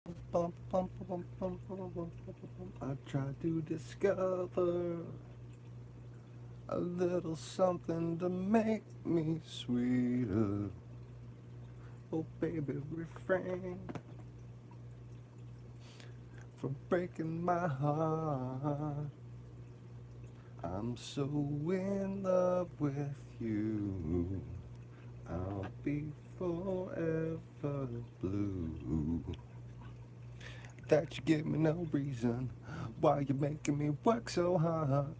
I try to discover a little something to make me sweeter. Oh, baby, refrain from breaking my heart. I'm so in love with you. I'll be forever blue. That you give me no reason why you're making me work so hard.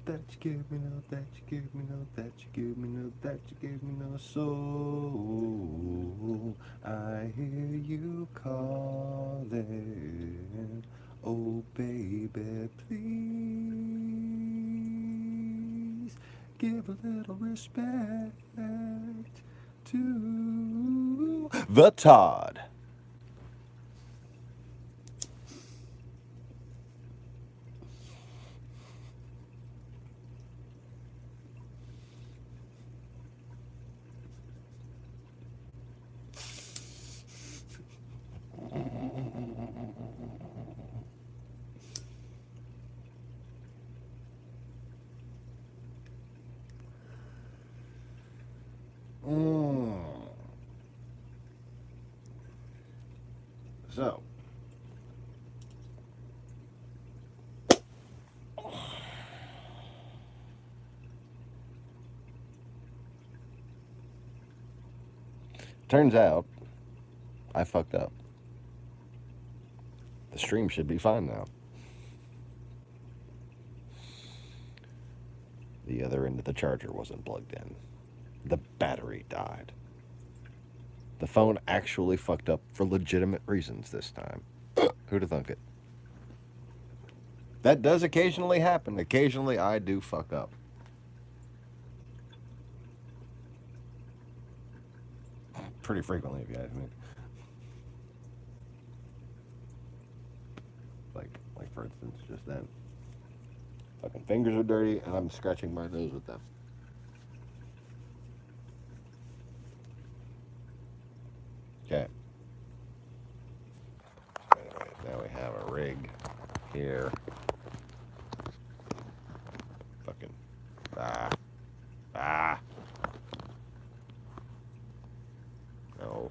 That you give me no, that you give me no, that you give me no, that you give me no soul. I hear you calling. Oh, baby, please give a little respect to the Todd. Mm. So, turns out I fucked up. The stream should be fine now. The other end of the charger wasn't plugged in. The battery died. The phone actually fucked up for legitimate reasons this time. Who'd have thunk it? That does occasionally happen. Occasionally I do fuck up. Pretty frequently, if you ask me. Like for instance, just then. Fucking fingers are dirty and I'm scratching my nose with them. Okay. Anyway, now we have a rig here. Fucking. Ah. Ah. No.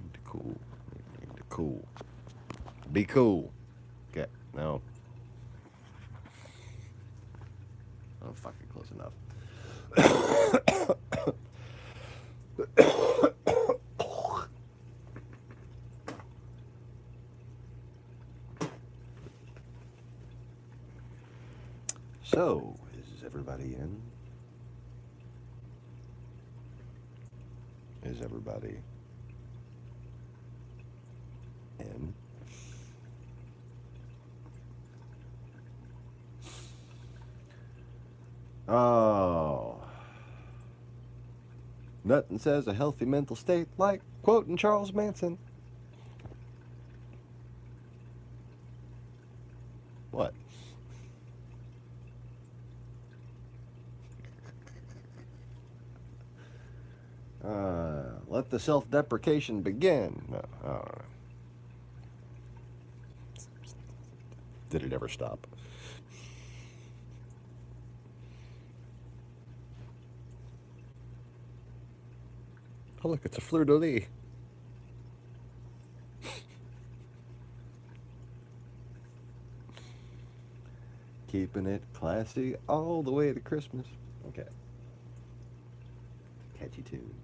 Need to cool. Need to cool. Be cool. Okay. No. Oh, fucking close enough. So, is everybody in? Is everybody in? Oh. Nothing says a healthy mental state like quoting Charles Manson. What? Let the self-deprecation begin. No, I don't know. Did it ever stop? Oh, look, it's a fleur-de-lis. Keeping it classy all the way to Christmas. Okay. Catchy tune.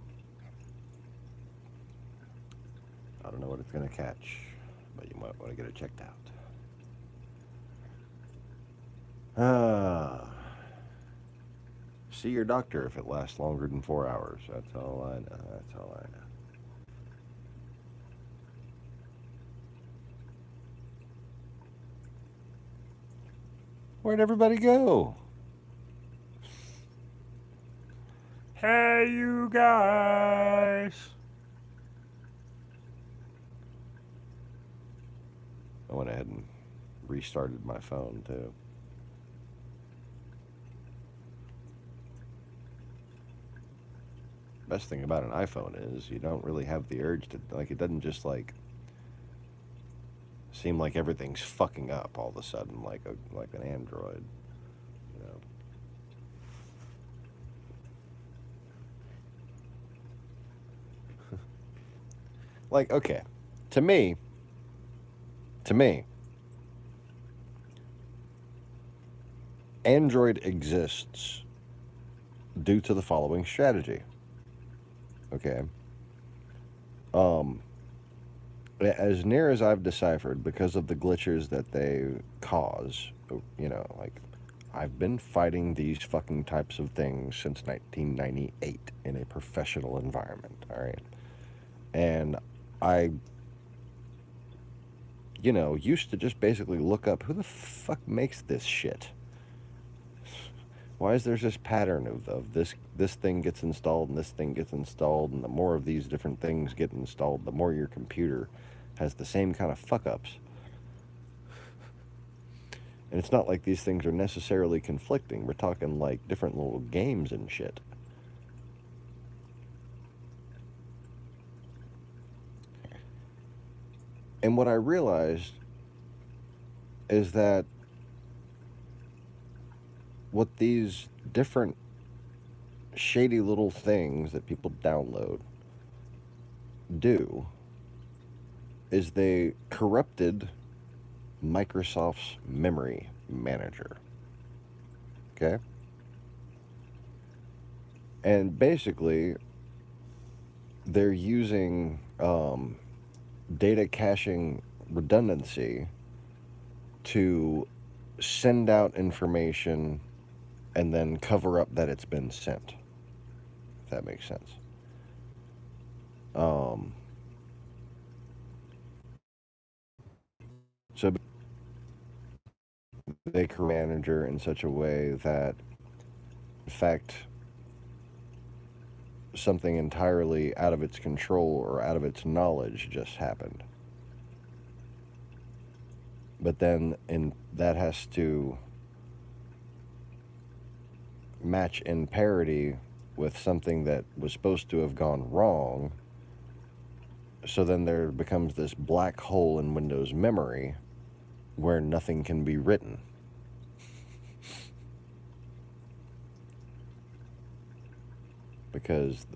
I don't know what it's going to catch, but you might want to get it checked out. See your doctor if it lasts longer than 4 hours. That's all I know. That's all I know. Where'd everybody go? Hey, you guys. I went ahead and restarted my phone, too. best thing about an iPhone is you don't really have the urge to, like, it doesn't just, like, seem like everything's fucking up all of a sudden like an Android, you know. Like, okay, to me, Android exists due to the following strategy. Okay. As near as I've deciphered, because of the glitches that they cause, you know, like, I've been fighting these fucking types of things since 1998 in a professional environment, all right? And I, you know, used to just basically look up who the fuck makes this shit. Why is there this pattern of this thing gets installed and this thing gets installed, and the more of these different things get installed, the more your computer has the same kind of fuck-ups. And it's not like these things are necessarily conflicting. We're talking like different little games and shit. And what I realized is that what these different shady little things that people download do is they corrupted Microsoft's memory manager. Okay? And basically, they're using data caching redundancy to send out information and then cover up that it's been sent, if that makes sense. So they can manager in such a way that, in fact, something entirely out of its control or out of its knowledge just happened. But then that has to match in parity with something that was supposed to have gone wrong. So then there becomes this black hole in Windows memory where nothing can be written. Because,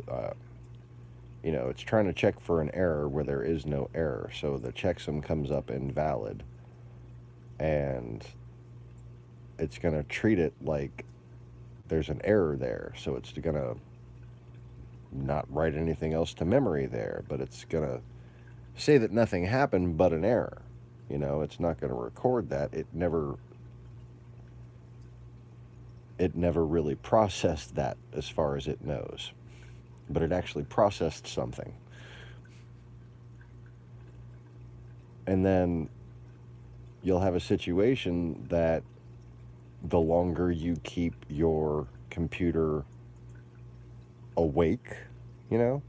you know, it's trying to check for an error where there is no error. So the checksum comes up invalid. And it's going to treat it like there's an error there. So it's going to not write anything else to memory there. But it's going to say that nothing happened but an error. You know, it's not going to record that. It never really processed that as far as it knows. But it actually processed something. And then you'll have a situation that the longer you keep your computer awake, you know,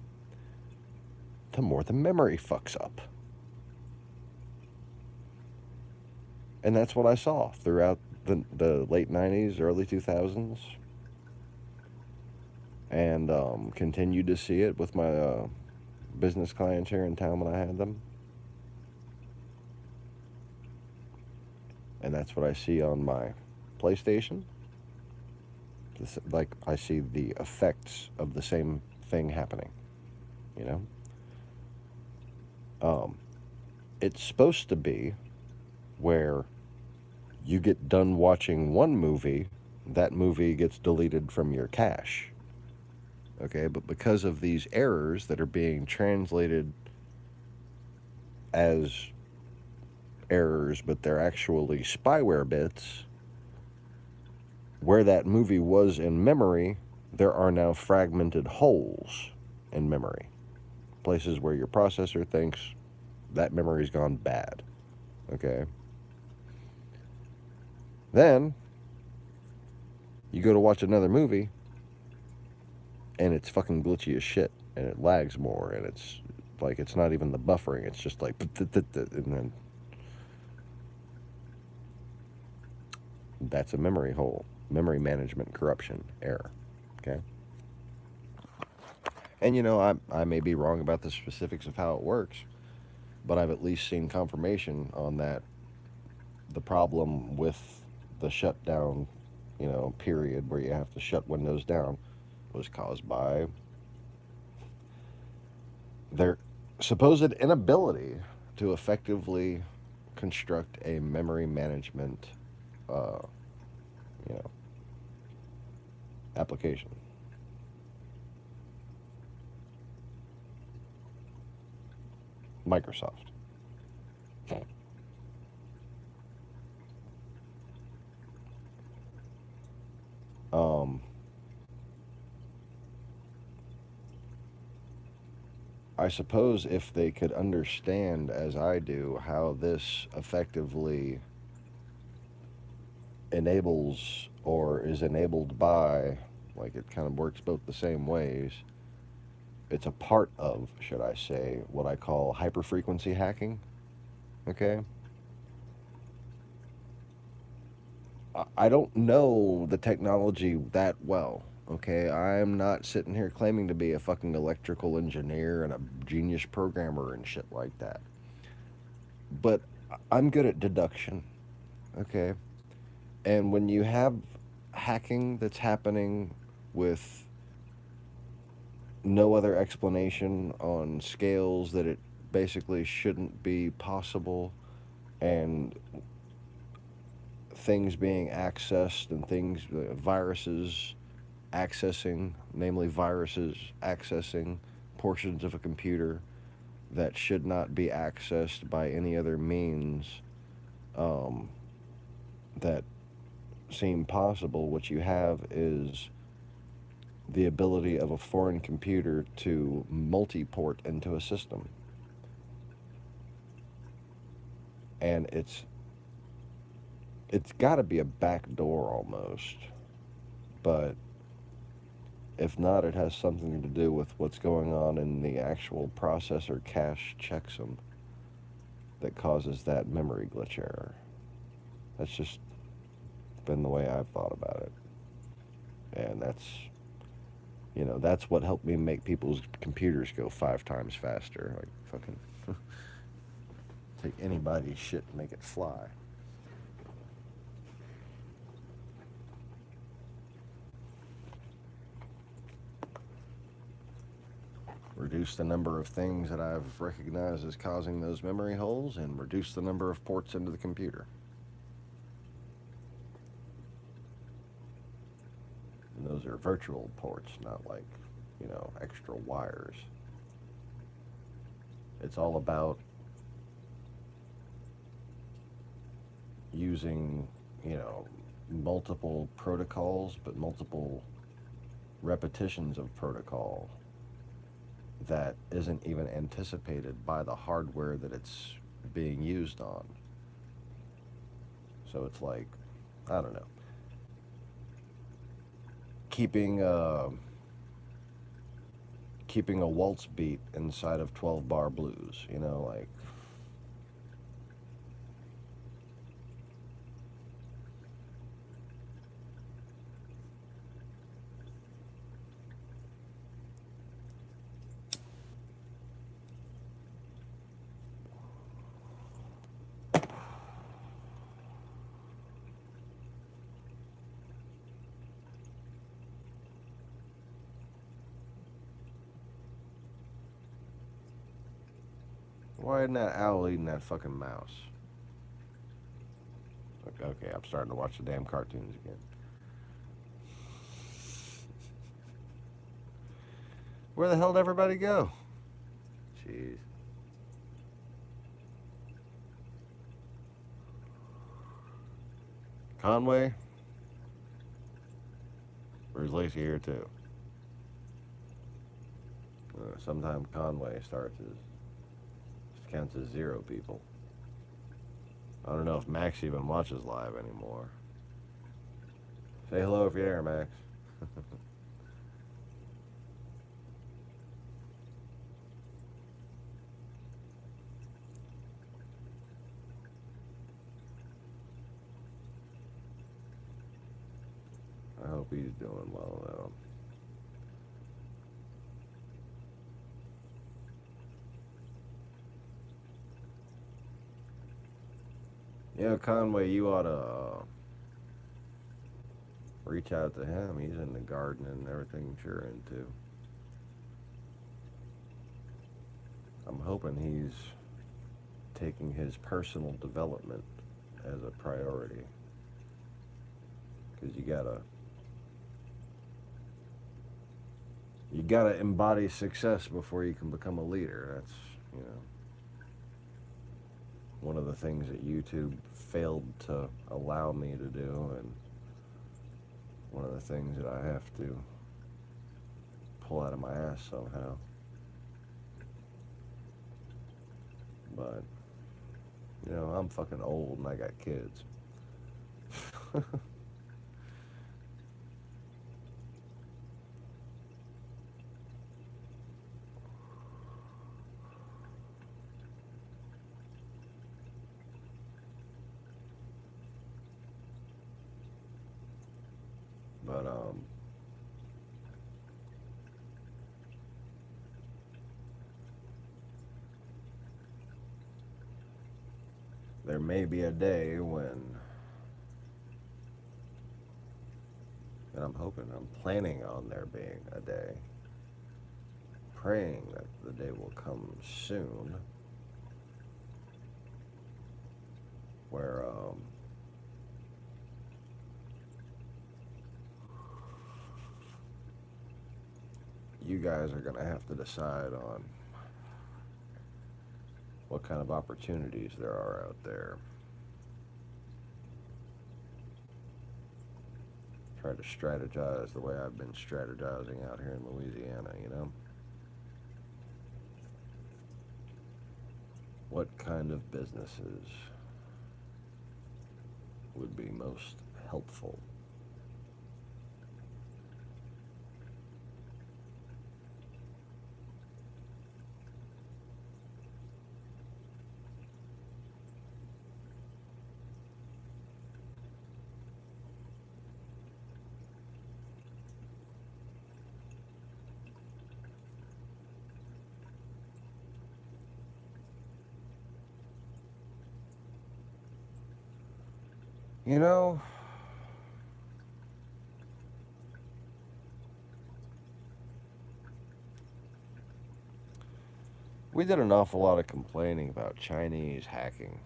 the more the memory fucks up. And that's what I saw throughout the late 90s, early 2000s. And continued to see it with my business clients here in town when I had them. And that's what I see on my PlayStation. Like, I see the effects of the same thing happening, you know? It's supposed to be where you get done watching one movie, that movie gets deleted from your cache. Okay, but because of these errors that are being translated as errors, but they're actually spyware bits, where that movie was in memory, there are now fragmented holes in memory. Places where your processor thinks that memory's gone bad. Okay? Then, you go to watch another movie, and it's fucking glitchy as shit, and it lags more, and it's like, it's not even the buffering, it's just like, and then that's a memory hole, memory management corruption error. Okay? And you know, I may be wrong about the specifics of how it works, but I've at least seen confirmation on that. The problem with the shutdown, you know, period where you have to shut Windows down was caused by their supposed inability to effectively construct a memory management, uh, you know, application. Microsoft. Um, I suppose if they could understand, as I do, how this effectively enables or is enabled by, like it kind of works both the same ways. It's a part of, should I say, what I call hyperfrequency hacking. Okay? I don't know the technology that well. Okay? I'm not sitting here claiming to be a fucking electrical engineer and a genius programmer and shit like that. But I'm good at deduction. Okay? And when you have hacking that's happening with no other explanation on scales that it basically shouldn't be possible, and things being accessed and things, viruses accessing, namely viruses accessing portions of a computer that should not be accessed by any other means, um, that seem possible. What you have is the ability of a foreign computer to multi-port into a system, and it's got to be a back door almost, but if not, it has something to do with what's going on in the actual processor cache checksum that causes that memory glitch error. That's just been the way I've thought about it, and that's what helped me make people's computers go 5 times faster. Like fucking take anybody's shit and make it fly. Reduce the number of things that I've recognized as causing those memory holes, and reduce the number of ports into the computer. And those are virtual ports, not like, extra wires. It's all about using, multiple protocols, but multiple repetitions of protocol that isn't even anticipated by the hardware that it's being used on. So it's like, I don't know, keeping keeping a waltz beat inside of 12 bar blues, like why isn't that owl eating that fucking mouse? Okay, I'm starting to watch the damn cartoons again. Where the hell did everybody go? Jeez. Conway? Or is Lacey here too? Sometimes Conway counts as 0 people. I don't know if Max even watches live anymore. Say hello if you're there, Max. I hope he's doing well, though. You know, Conway, you ought to reach out to him. He's into gardening and everything you're into. I'm hoping he's taking his personal development as a priority. Because you gotta embody success before you can become a leader. That's, you know, one of the things that YouTube failed to allow me to do, and one of the things that I have to pull out of my ass somehow. But, you know, I'm fucking old and I got kids. But, there may be a day when, and I'm planning on there being a day, praying that the day will come soon, where, you guys are going to have to decide on what kind of opportunities there are out there. Try to strategize the way I've been strategizing out here in Louisiana, you know? What kind of businesses would be most helpful? You know, we did an awful lot of complaining about Chinese hacking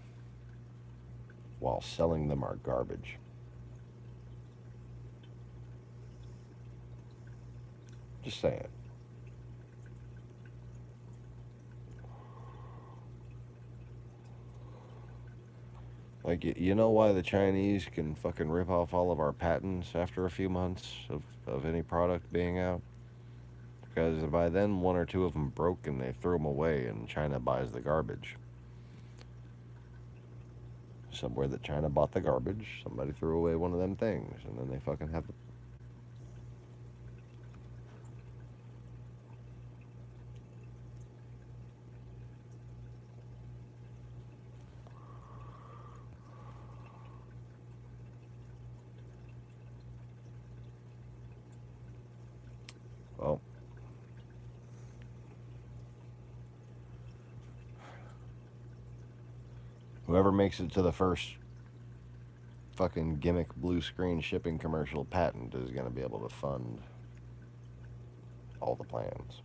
while selling them our garbage. Just saying. Like, you know why the Chinese can fucking rip off all of our patents after a few months of any product being out? Because by then, one or two of them broke and they threw them away, and China buys the garbage. Somewhere that China bought the garbage, somebody threw away one of them things, and then they fucking have the. Well, whoever makes it to the first fucking gimmick blue screen shipping commercial patent is going to be able to fund all the plans.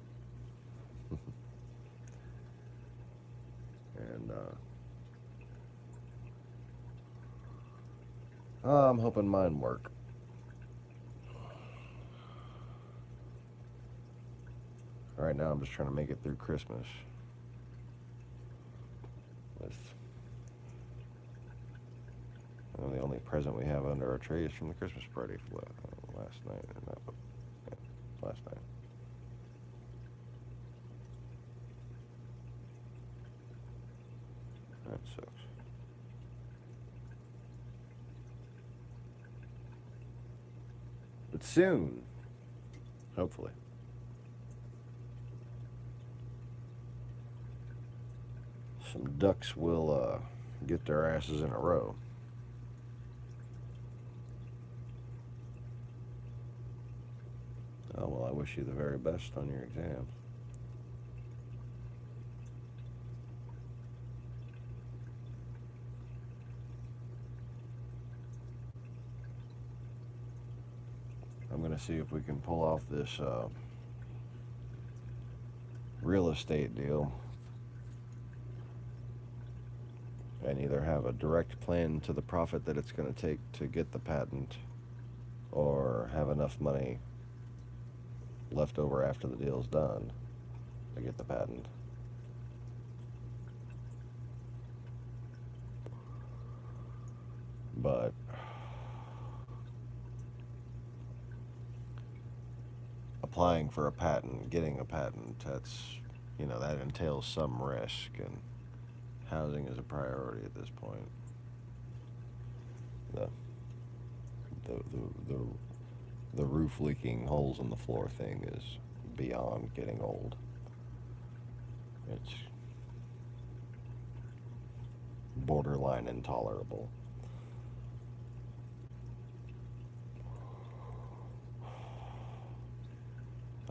And I'm hoping mine work. Right now, I'm just trying to make it through Christmas with, you know, the only present we have under our tree is from the Christmas party last night. Last night. That sucks. But soon, hopefully. Some ducks will get their asses in a row. Oh, well, I wish you the very best on your exams. to see if we can pull off this real estate deal and either have a direct plan to the profit that it's going to take to get the patent, or have enough money left over after the deal's done to get the patent. But applying for a patent, getting a patent, that's, that entails some risk, and housing is a priority at this point. The roof leaking, holes in the floor thing is beyond getting old. It's borderline intolerable.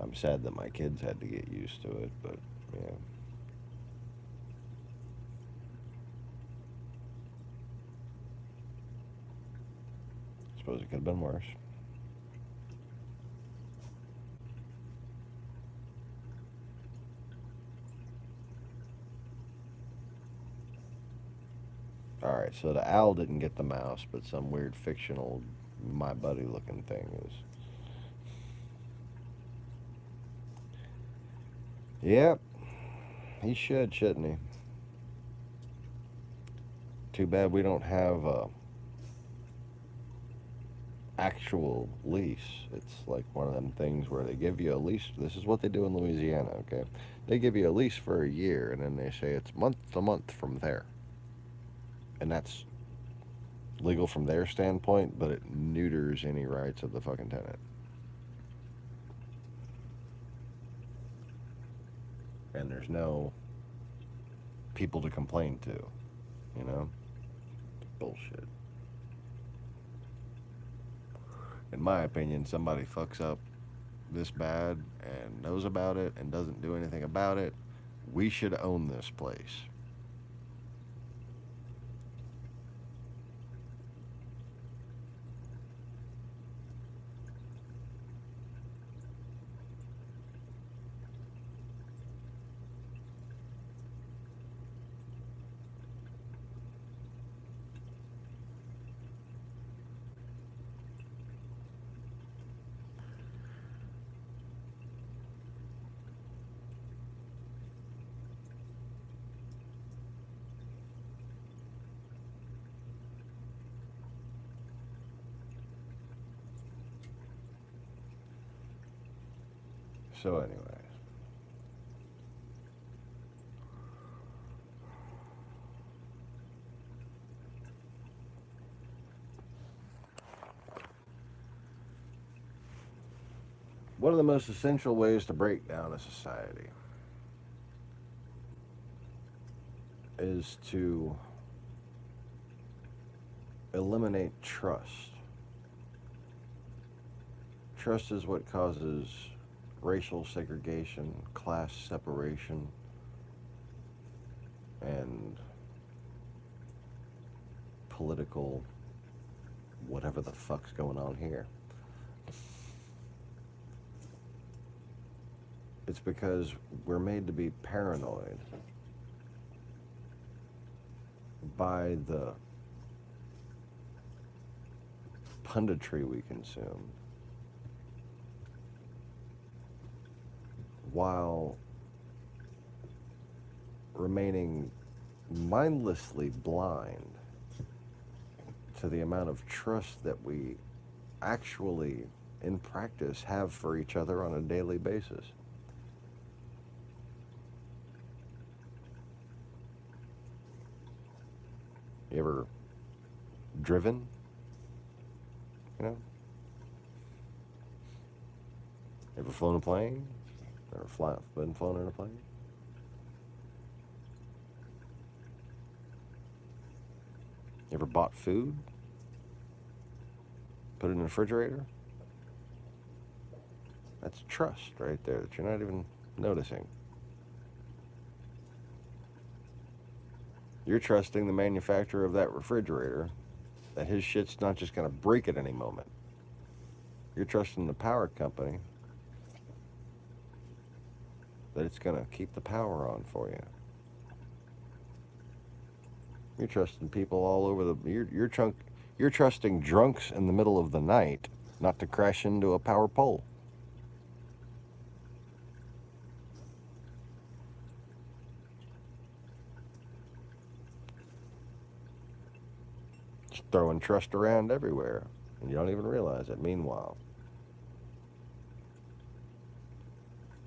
I'm sad that my kids had to get used to it, but yeah. I suppose it could have been worse. Alright, so the owl didn't get the mouse, but some weird fictional My Buddy looking thing is. Yep, he shouldn't he? Too bad we don't have a actual lease. It's like one of them things where they give you a lease. This is what they do in Louisiana, okay? They give you a lease for a year, and then they say it's month to month from there. And that's legal from their standpoint, but it neuters any rights of the fucking tenant. And there's no people to complain to, Bullshit. In my opinion, somebody fucks up this bad and knows about it and doesn't do anything about it, we should own this place. So anyway, one of the most essential ways to break down a society is to eliminate trust. Trust is what causes racial segregation, class separation, and political whatever the fuck's going on here. It's because we're made to be paranoid by the punditry we consume, while remaining mindlessly blind to the amount of trust that we actually, in practice, have for each other on a daily basis. You ever driven? Ever flown a plane? Ever been flown in a plane? You ever bought food? Put it in the refrigerator? That's trust right there that you're not even noticing. You're trusting the manufacturer of that refrigerator that his shit's not just going to break at any moment. You're trusting the power company that it's going to keep the power on for you. You're trusting people all over the... You're trusting drunks in the middle of the night not to crash into a power pole. Just throwing trust around everywhere, and you don't even realize it. Meanwhile,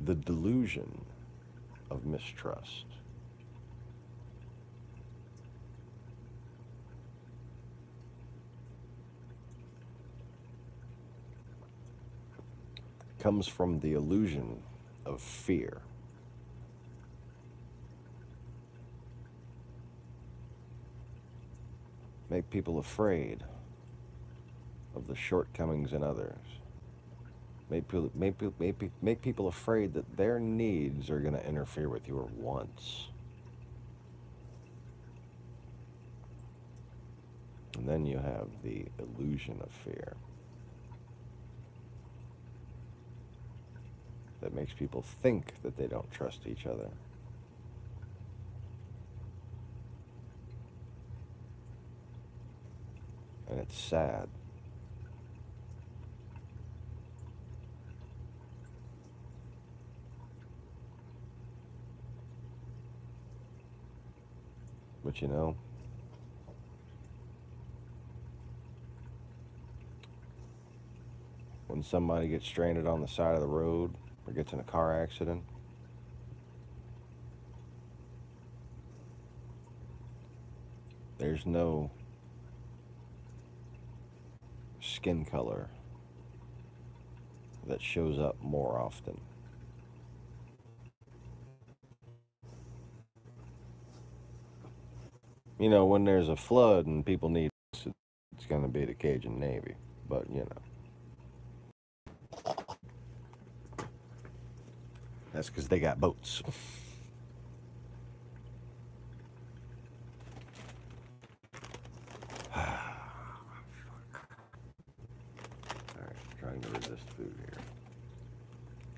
the delusion of mistrust. Comes from the illusion of fear. Make people afraid of the shortcomings in others. Make people afraid that their needs are going to interfere with your wants. And then you have the illusion of fear that makes people think that they don't trust each other. And it's sad. But you know, when somebody gets stranded on the side of the road or gets in a car accident, there's no skin color that shows up more often. You know, when there's a flood and people need, it's going to be the Cajun Navy. But, you know, that's because they got boats. Alright, trying to resist food here.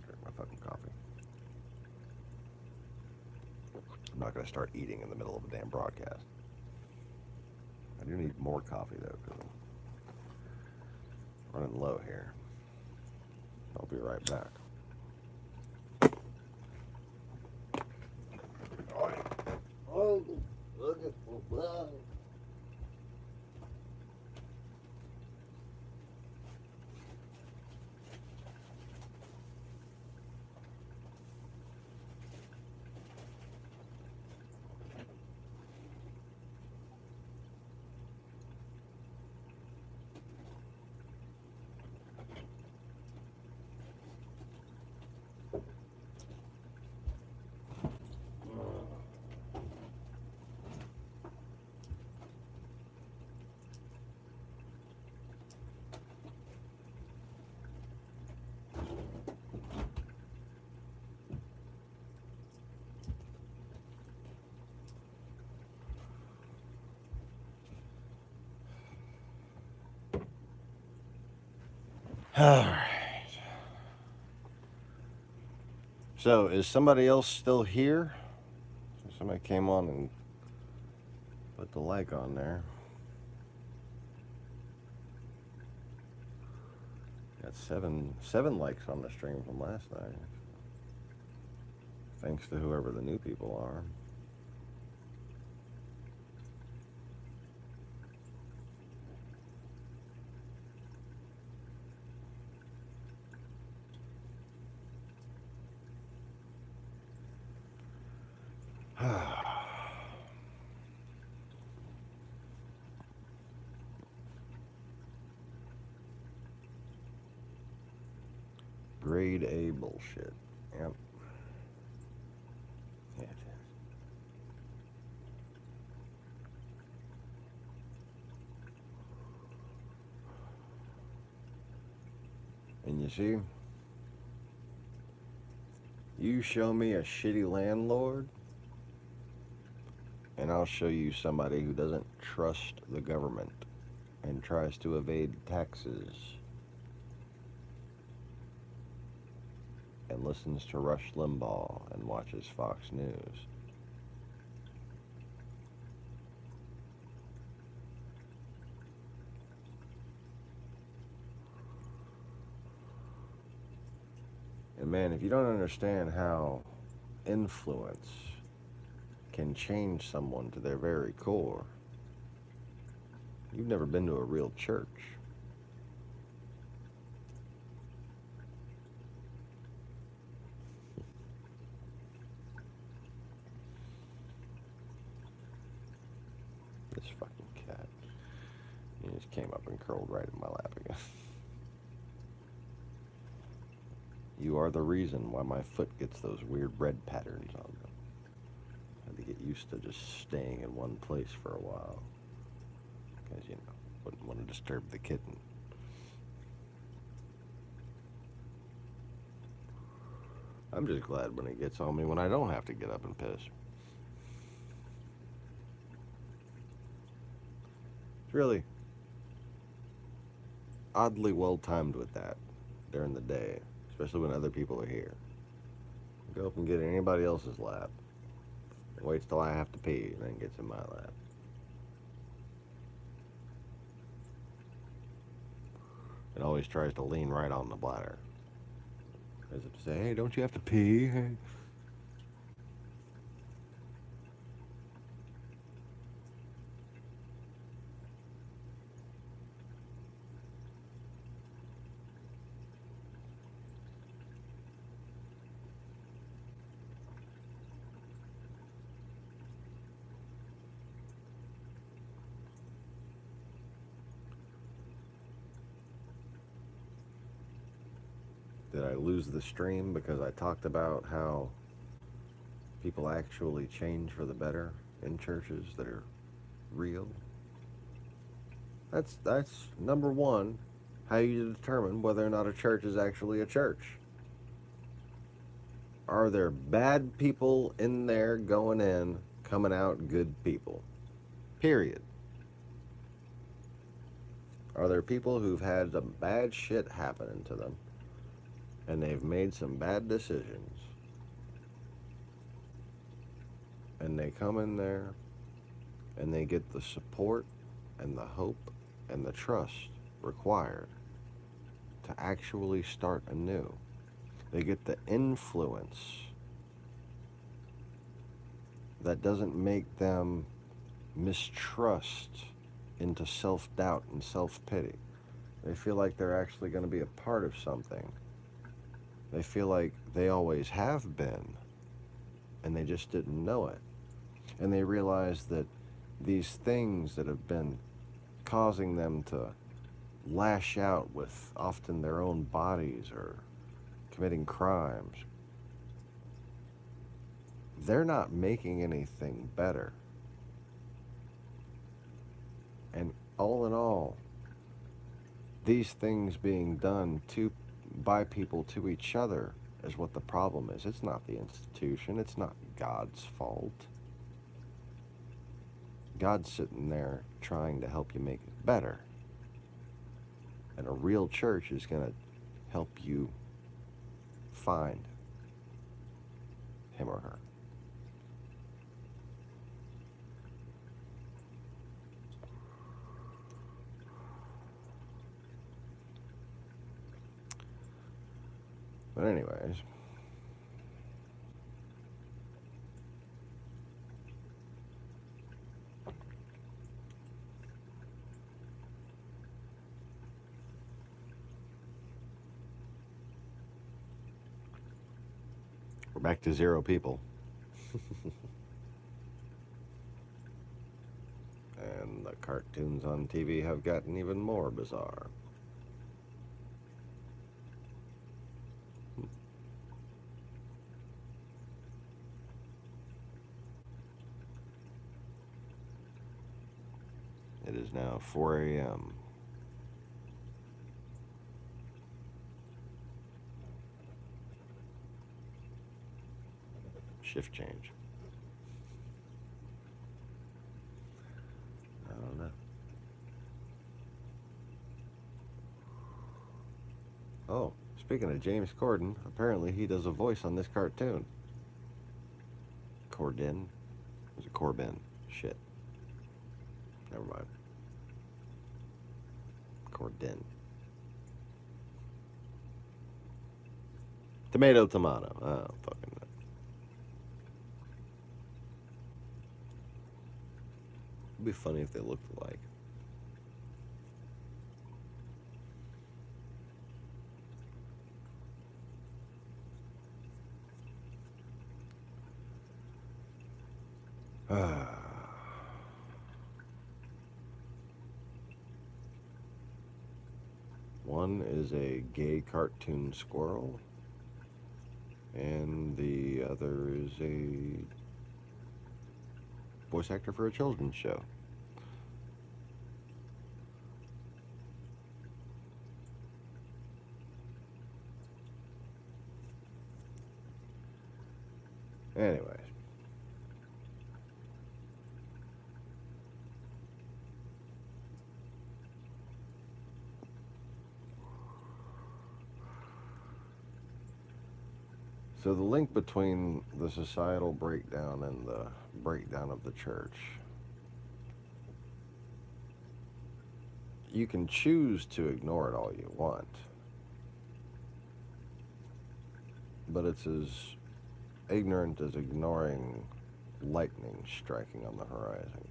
Drink my fucking coffee. I'm not going to start eating in the middle of a damn broadcast. I do need more coffee though, because I'm running low here. I'll be right back. Oh, looking for blood. Alright. So, is somebody else still here? Somebody came on and put the like on there. Got seven likes on the stream from last night. Thanks to whoever the new people are. Grade A bullshit. Yep. Yeah, it is. And you see, you show me a shitty landlord, and I'll show you somebody who doesn't trust the government and tries to evade taxes and listens to Rush Limbaugh and watches Fox News. And man, if you don't understand how influence can change someone to their very core, you've never been to a real church. This fucking cat. He just came up and curled right in my lap again. You are the reason why my foot gets those weird red patterns on them. I had to get used to just staying in one place for a while. Because, you know, wouldn't want to disturb the kitten. I'm just glad when it gets on me when I don't have to get up and piss. It's really oddly well timed with that during the day, especially when other people are here. Go up and get in anybody else's lap. Waits till I have to pee and then gets in my lap. It always tries to lean right on the bladder. As if to say, hey, don't you have to pee? Hey. Did I lose the stream because I talked about how people actually change for the better in churches that are real? That's number one, how you determine whether or not a church is actually a church. Are there bad people in there going in, coming out good people? Period. Are there people who've had some bad shit happening to them and they've made some bad decisions and they come in there and they get the support and the hope and the trust required to actually start anew? They get the influence that doesn't make them mistrust into self-doubt and self-pity. They feel like they're actually going to be a part of something. They feel like they always have been, and they just didn't know it. And they realize that these things that have been causing them to lash out with often their own bodies or committing crimes, they're not making anything better. And all in all, these things being done by people to each other is what the problem is. It's not the institution. It's not God's fault. God's sitting there trying to help you make it better. And a real church is going to help you find him or her. But anyways, we're back to 0 people. And the cartoons on TV have gotten even more bizarre. It is now 4 a.m. Shift change. I don't know. Oh, Speaking of James Corden, apparently he does a voice on this cartoon. Corden? Was it Corbin? Shit. Never mind. Corden. Tomato, tomato. Oh, fucking no. It'd be funny if they looked alike. One is a gay cartoon squirrel, and the other is a voice actor for a children's show. Anyways. So the link between the societal breakdown and the breakdown of the church. You can choose to ignore it all you want. But it's as ignorant as ignoring lightning striking on the horizon.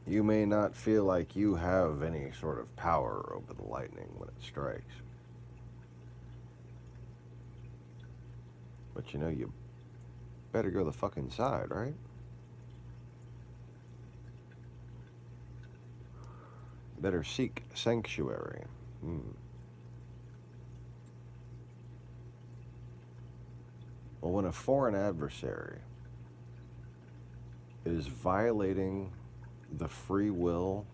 You may not feel like you have any sort of power over the lightning when it strikes. But you know, you better go the fucking side, right? Better seek sanctuary. Well, when a foreign adversary is violating the free will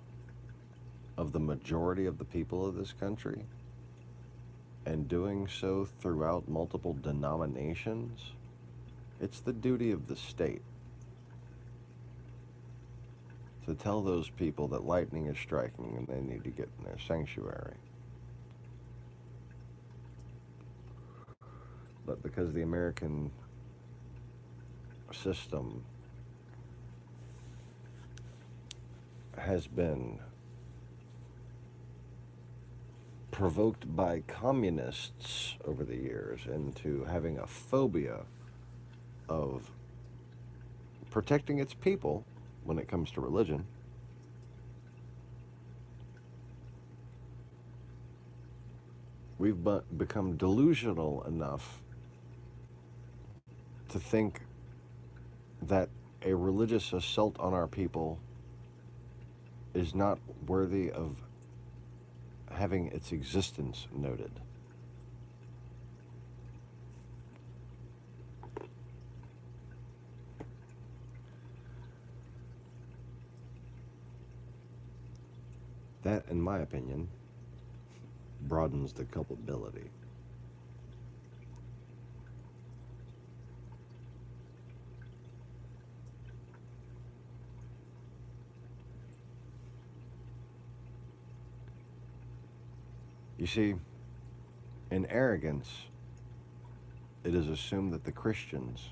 of the majority of the people of this country, and doing so throughout multiple denominations, it's the duty of the state to tell those people that lightning is striking and they need to get in their sanctuary. But because the American system has been provoked by communists over the years into having a phobia of protecting its people when it comes to religion, we've become delusional enough to think that a religious assault on our people is not worthy of having its existence noted. That, in my opinion, broadens the culpability. You see, in arrogance, it is assumed that the Christians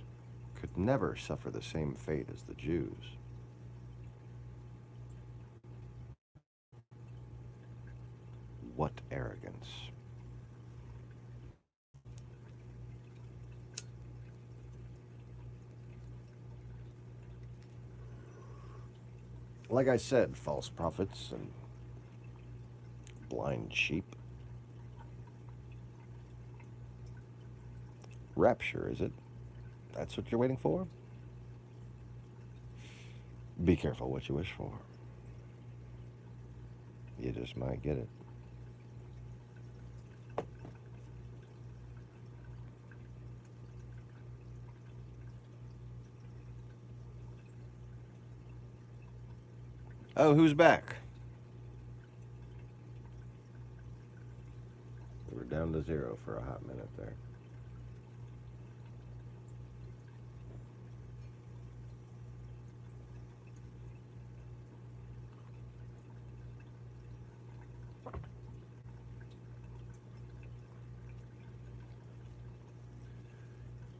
could never suffer the same fate as the Jews. What arrogance! Like I said, false prophets and blind sheep. Rapture, is it? That's what you're waiting for? Be careful what you wish for. You just might get it. Oh, who's back? We were down to 0 for a hot minute there.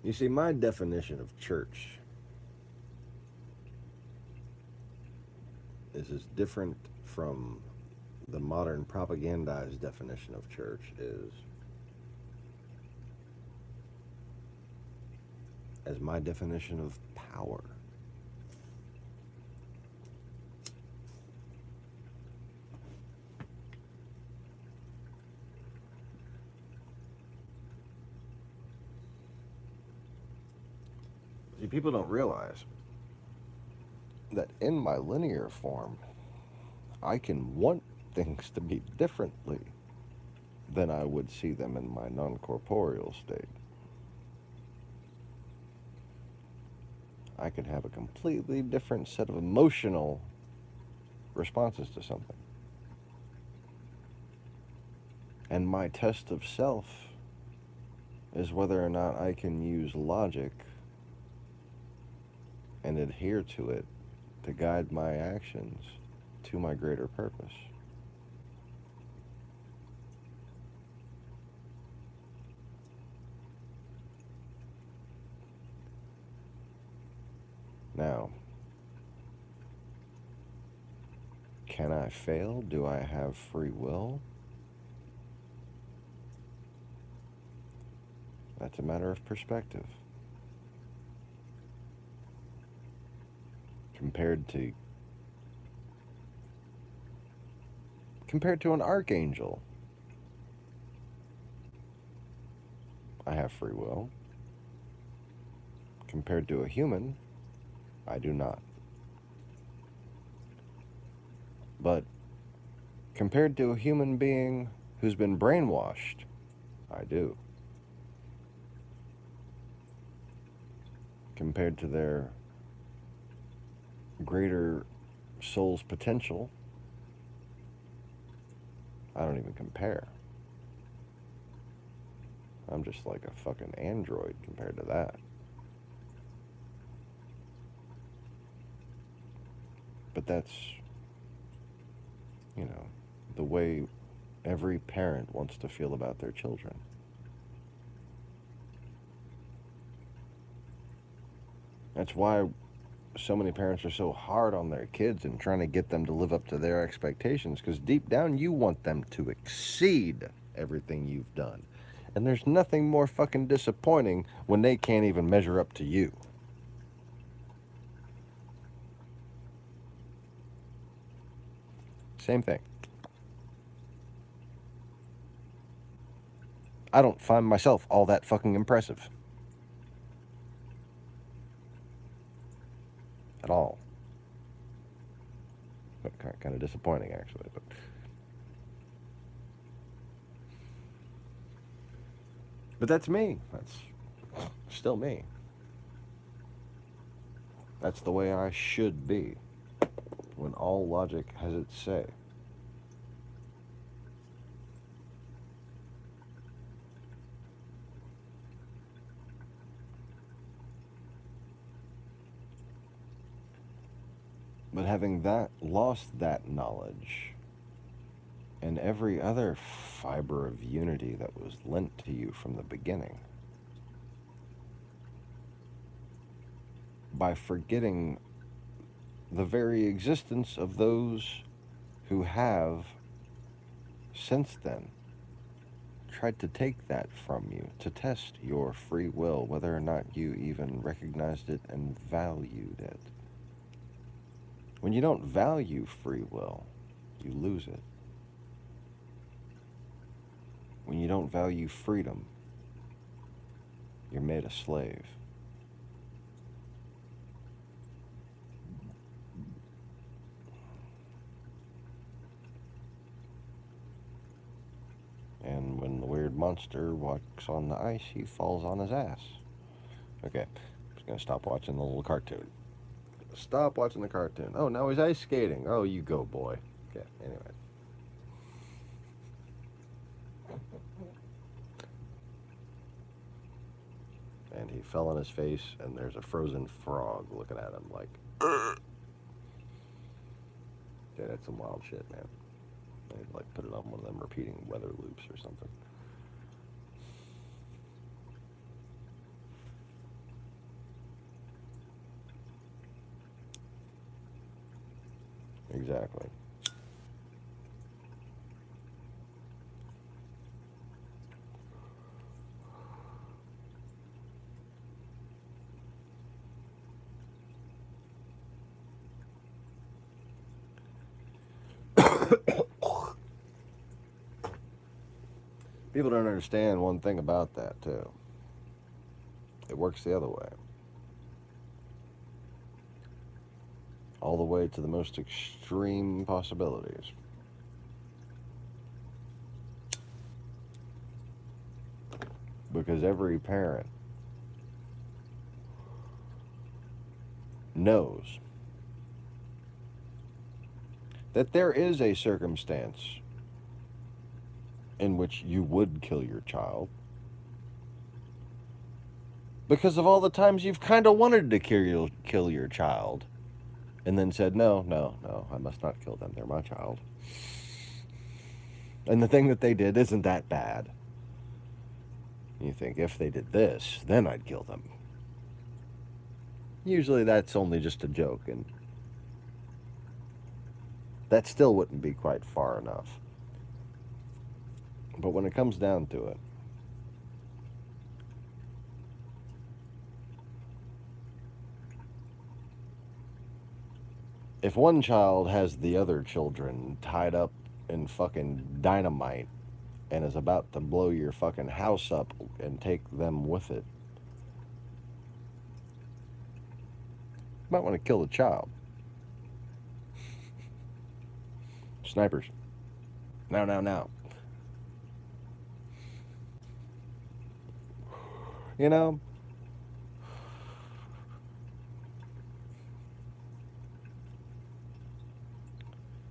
You see, my definition of church is as different from the modern propagandized definition of church is as my definition of power. See, people don't realize that in my linear form, I can want things to be differently than I would see them in my non-corporeal state. I could have a completely different set of emotional responses to something. And my test of self is whether or not I can use logic and adhere to it to guide my actions to my greater purpose. Now, can I fail? Do I have free will? That's a matter of perspective. Compared to an archangel, I have free will. Compared to a human, I do not. But compared to a human being who's been brainwashed, I do. Compared to their greater soul's potential, I don't even compare. I'm just like a fucking android compared to that. But that's, you know, the way every parent wants to feel about their children. That's why so many parents are so hard on their kids and trying to get them to live up to their expectations, because deep down you want them to exceed everything you've done. And there's nothing more fucking disappointing when they can't even measure up to you. Same thing. I don't find myself all that fucking impressive. At all. But kind of disappointing, actually. But that's me. That's still me. That's the way I should be when all logic has its say. But having lost that knowledge and every other fiber of unity that was lent to you from the beginning, by forgetting the very existence of those who have, since then, tried to take that from you, to test your free will, whether or not you even recognized it and valued it. When you don't value free will, you lose it. When you don't value freedom, you're made a slave. And when the weird monster walks on the ice, he falls on his ass. Okay, I'm just gonna stop watching the little cartoon. Stop watching the cartoon. Oh, now he's ice skating. Oh, you go, boy. Okay, anyway. And he fell on his face, and there's a frozen frog looking at him like, ugh. Yeah, that's some wild shit, man. They'd like put it on one of them repeating weather loops or something. Exactly. People don't understand one thing about that, too. It works the other way. All the way to the most extreme possibilities. Because every parent knows that there is a circumstance in which you would kill your child because of all the times you've kind of wanted to kill your child and then said, no, I must not kill them. They're my child. And the thing that they did isn't that bad. You think, if they did this, then I'd kill them. Usually that's only just a joke, and that still wouldn't be quite far enough. But when it comes down to it, if one child has the other children tied up in fucking dynamite and is about to blow your fucking house up and take them with it, you might want to kill the child. Snipers. Now. You know,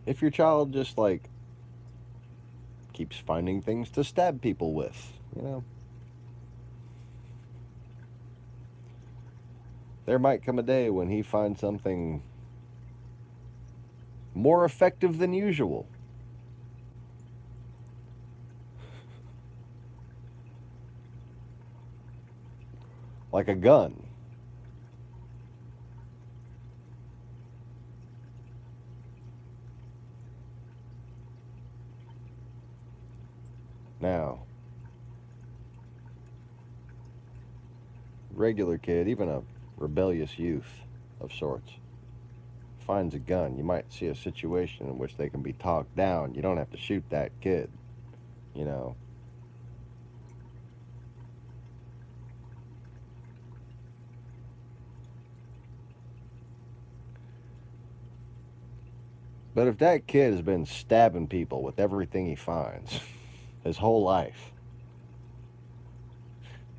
if your child just like keeps finding things to stab people with, you know, there might come a day when he finds something more effective than usual. Like a gun. Now, regular kid, even a rebellious youth of sorts, finds a gun. You might see a situation in which they can be talked down. You don't have to shoot that kid, you know. But if that kid has been stabbing people with everything he finds his whole life,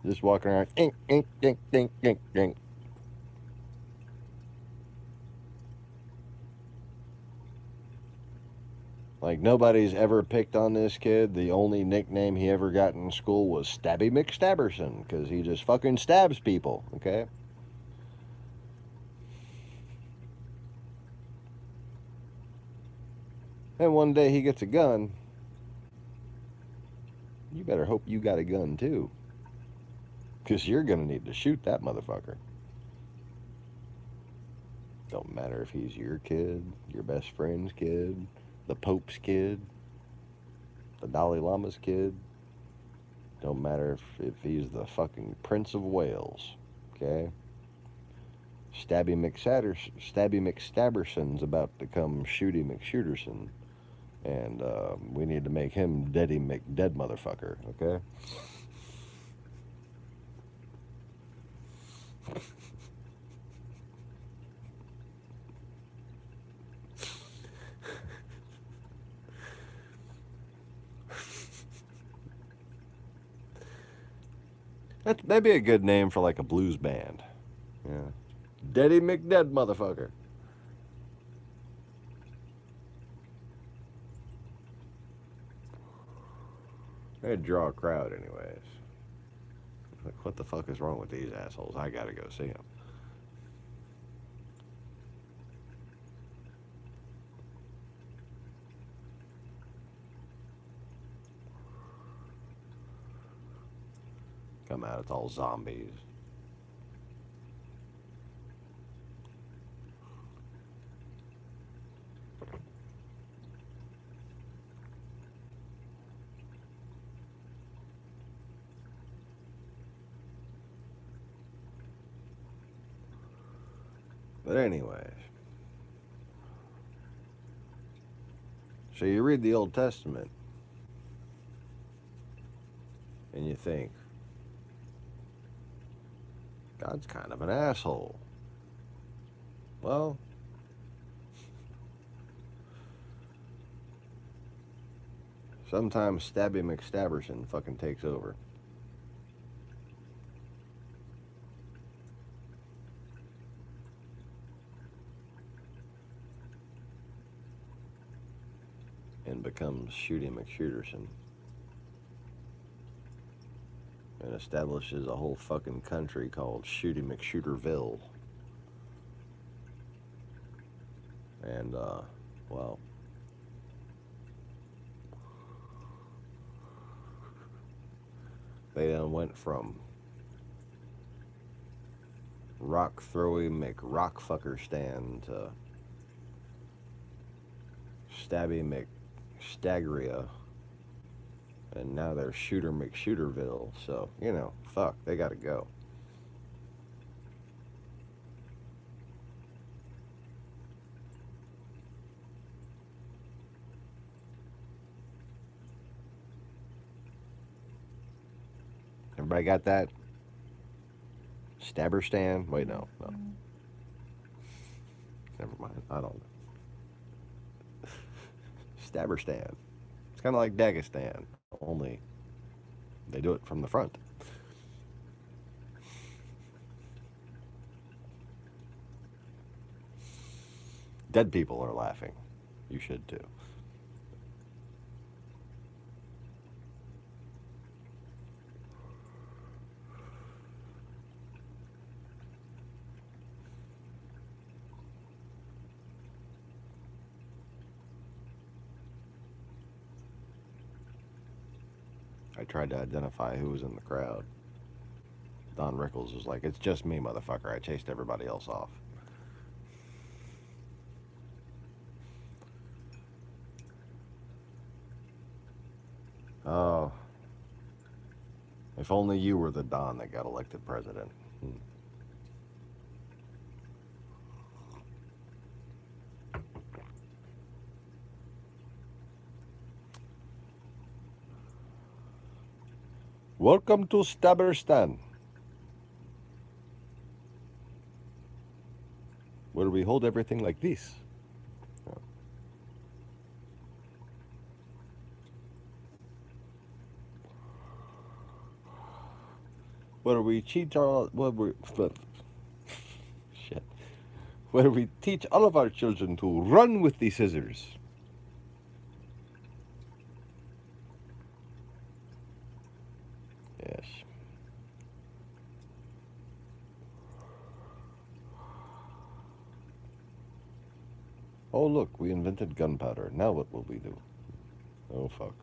just walking around, ink, ink, ink, ink, ink, ink. Like, nobody's ever picked on this kid. The only nickname he ever got in school was Stabby McStabberson, because he just fucking stabs people, okay? And one day he gets a gun. You better hope you got a gun, too. Because you're going to need to shoot that motherfucker. Don't matter if he's your kid, your best friend's kid, the Pope's kid, the Dalai Lama's kid. Don't matter if he's the fucking Prince of Wales, okay? Stabby McStabberson's about to come Shooty McShooterson. And we need to make him Deady McDead motherfucker, okay? That'd be a good name for like a blues band. Yeah. Deady McDead motherfucker. They'd draw a crowd anyways. Like, what the fuck is wrong with these assholes? I gotta go see them. Come out, it's all zombies. But anyways, so you read the Old Testament and you think, God's kind of an asshole. Well, sometimes Stabby McStabberson fucking takes over. And becomes Shooty McShooterson. And establishes a whole fucking country called Shooty McShooterville. And, well, they then went from Rock Throwy McRockfuckerstan to Stabby McStaggeria, and now they're Shooter McShooterville. So, you know, fuck, they gotta go. Everybody got that? Stabberstan? Wait, no. Never mind. I don't know. Stabberstan. It's kind of like Dagestan, only they do it from the front. Dead people are laughing. You should too. I tried to identify who was in the crowd. Don Rickles was like, "It's just me, motherfucker. I chased everybody else off." Oh, if only you were the Don that got elected president. Welcome to Stabberstan, where we hold everything like this. Where we teach all, shit. Where we teach all of our children to run with the scissors. Yes. Oh, look, we invented gunpowder. Now what will we do? Oh, fuck.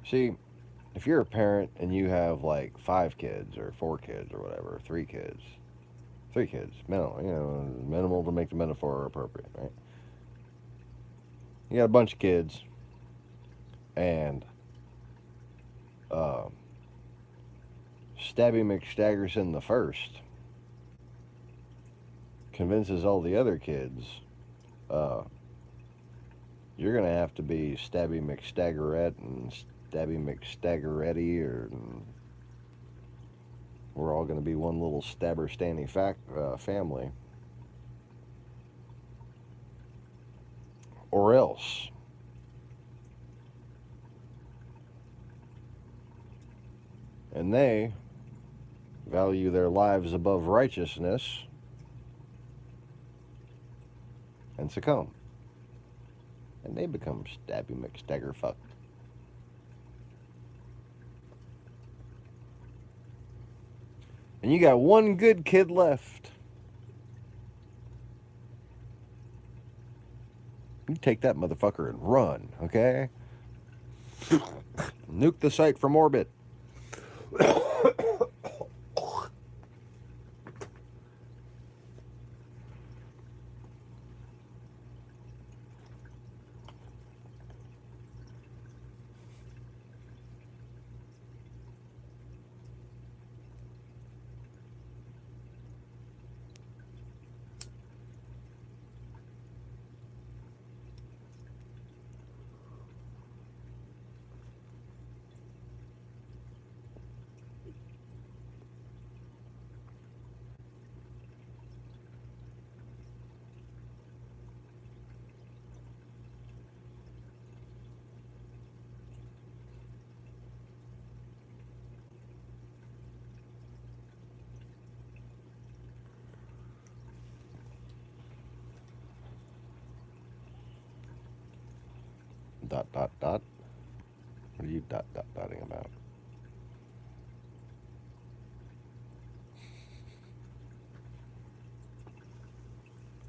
See, if you're a parent and you have like 5 kids or 4 kids or whatever, 3 kids, minimal, you know, minimal to make the metaphor appropriate, right? You got a bunch of kids, and Stabby McStaggerson the first convinces all the other kids, you're gonna have to be Stabby McStaggerette and Stabby McStaggeretti, or we're all gonna be one little Stabberstanny family. Or else, and they value their lives above righteousness and succumb. And they become Stabby McStaggerfuck. And you got one good kid left. You take that motherfucker and run, okay? Nuke the site from orbit. Dot, dot, dot. What are you dot, dot, dotting about?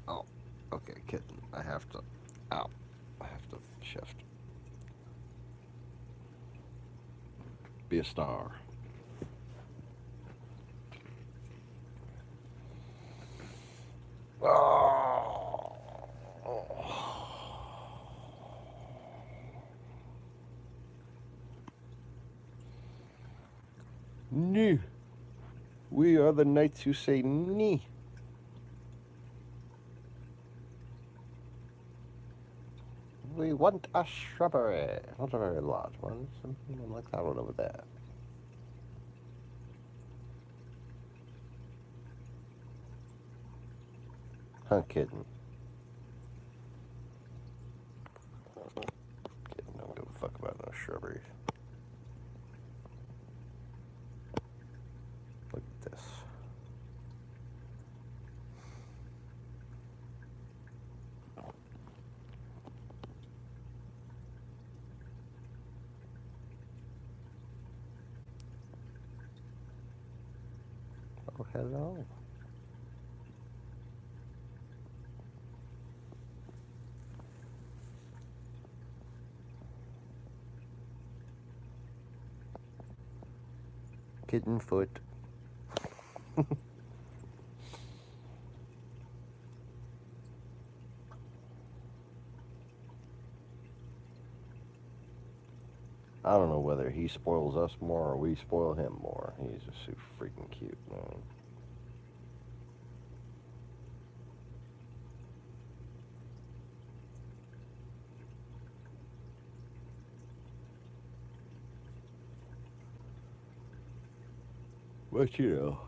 Oh, okay, kitten. I have to, ow. I have to shift. Be a star. Oh. Nee. We are the knights who say nee. We want a shrubbery. Not a very large one. Something like that one over there. Huh, kitten? Kitten don't give a fuck about no shrubberies. Look at this. Oh, hello. Kitten foot. I don't know whether he spoils us more or we spoil him more. He's just so freaking cute, man. But you know,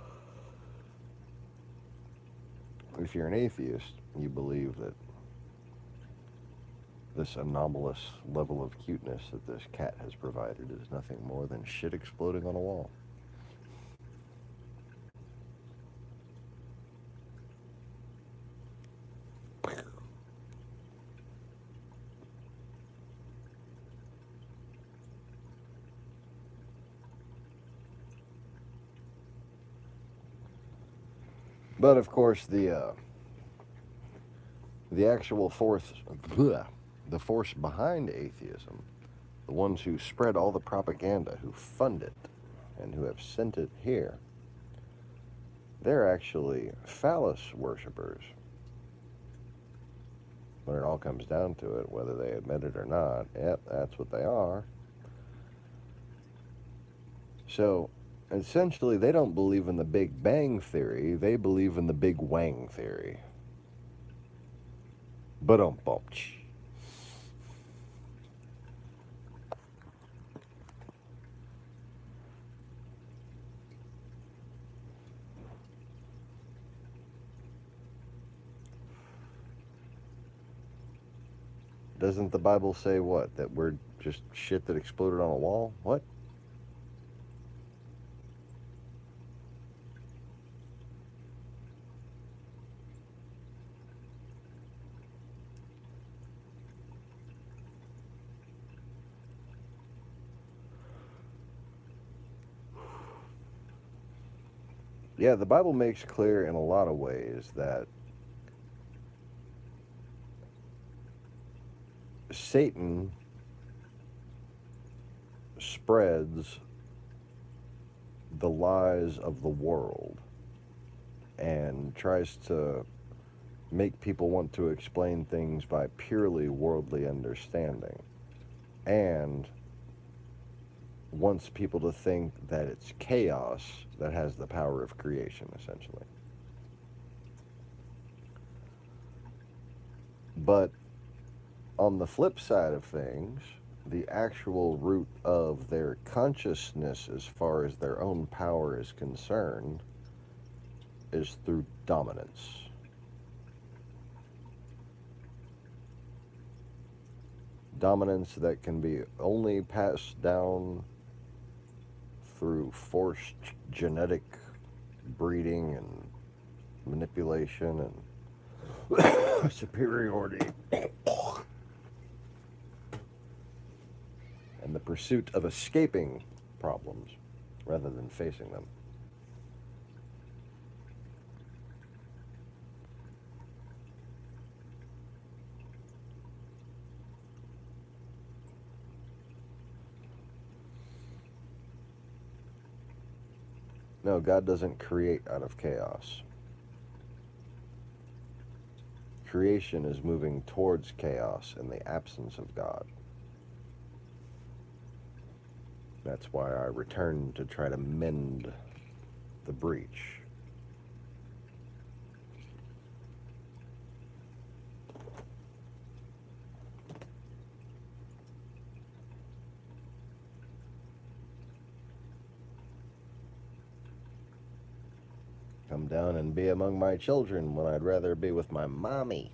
if you're an atheist, you believe that this anomalous level of cuteness that this cat has provided is nothing more than shit exploding on a wall. But of course, the actual force, the force behind atheism, the ones who spread all the propaganda, who fund it, and who have sent it here, they're actually phallus worshippers. When it all comes down to it, whether they admit it or not, yep, that's what they are. So, essentially, they don't believe in the Big Bang Theory, they believe in the Big Wang Theory. Ba-dum-bum. Doesn't the Bible say what? That we're just shit that exploded on a wall? What? Yeah, the Bible makes clear in a lot of ways that Satan spreads the lies of the world and tries to make people want to explain things by purely worldly understanding, and wants people to think that it's chaos that has the power of creation, essentially. But on the flip side of things, the actual root of their consciousness as far as their own power is concerned is through dominance. Dominance that can be only passed down through forced genetic breeding and manipulation and superiority. and the pursuit of escaping problems rather than facing them. No, God doesn't create out of chaos. Creation is moving towards chaos in the absence of God. That's why I return to try to mend the breach. Come down and be among my children when I'd rather be with my mommy.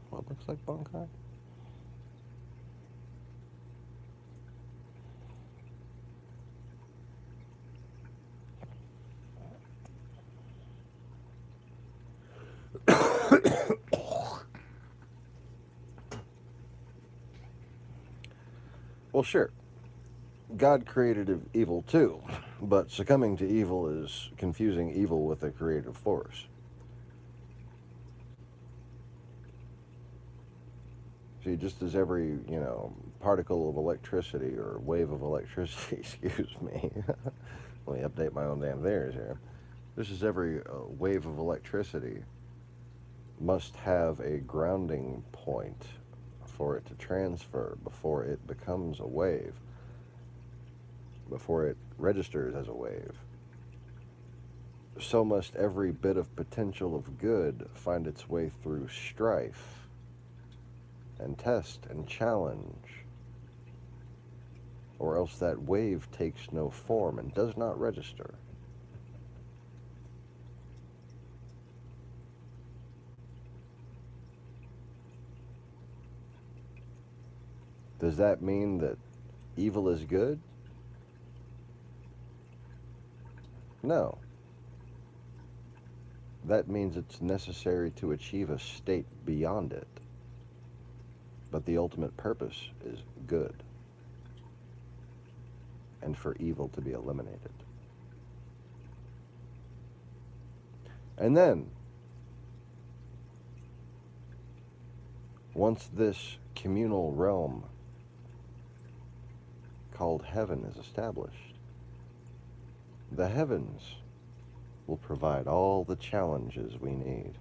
What looks like Bunkai? Well, sure. God created evil too, but succumbing to evil is confusing evil with a creative force. See, just as every, particle of electricity or wave of electricity, excuse me, let me update my own damn theirs here. Just as every wave of electricity must have a grounding point for it to transfer before it becomes a wave, before it registers as a wave, so must every bit of potential of good find its way through strife and test and challenge, or else that wave takes no form and does not register. Does that mean that evil is good? No. That means it's necessary to achieve a state beyond it. But the ultimate purpose is good, and for evil to be eliminated. And then, once this communal realm called heaven is established, the heavens will provide all the challenges we need.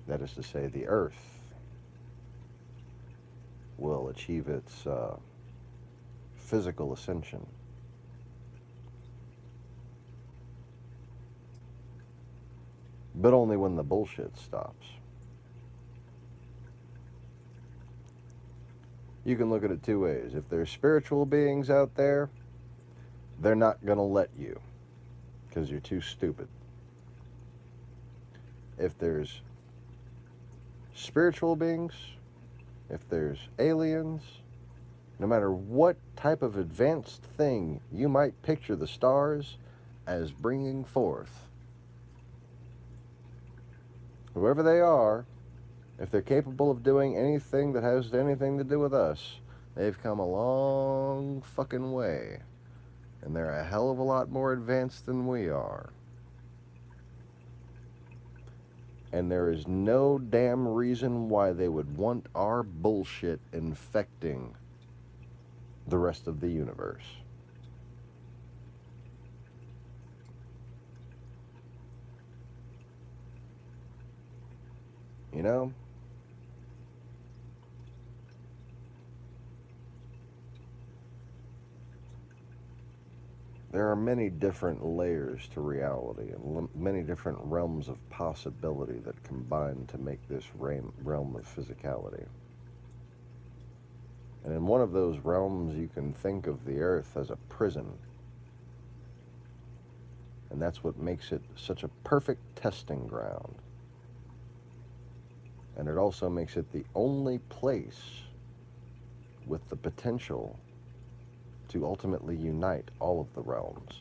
That is to say, the earth will achieve its physical ascension. But only when the bullshit stops. You can look at it two ways. If there's spiritual beings out there, they're not going to let you because you're too stupid. If there's spiritual beings, if there's aliens, no matter what type of advanced thing you might picture the stars as bringing forth, whoever they are, if they're capable of doing anything that has anything to do with us, they've come a long fucking way. And they're a hell of a lot more advanced than we are. And there is no damn reason why they would want our bullshit infecting the rest of the universe. You know, there are many different layers to reality and many different realms of possibility that combine to make this realm of physicality. And in one of those realms, you can think of the earth as a prison. And that's what makes it such a perfect testing ground. And it also makes it the only place with the potential to ultimately unite all of the realms.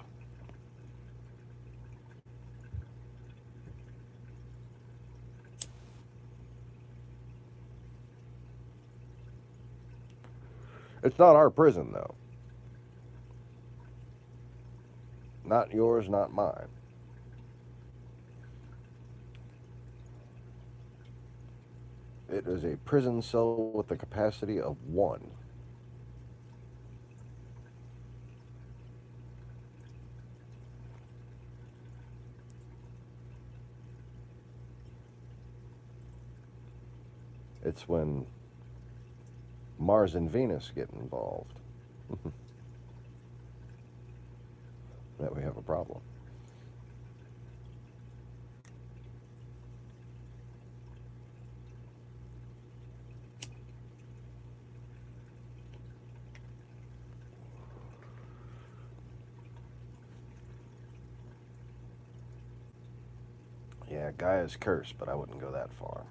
It's not our prison, though. Not yours, not mine. It is a prison cell with the capacity of one. It's when Mars and Venus get involved that we have a problem. Yeah, Gaia's cursed, but I wouldn't go that far.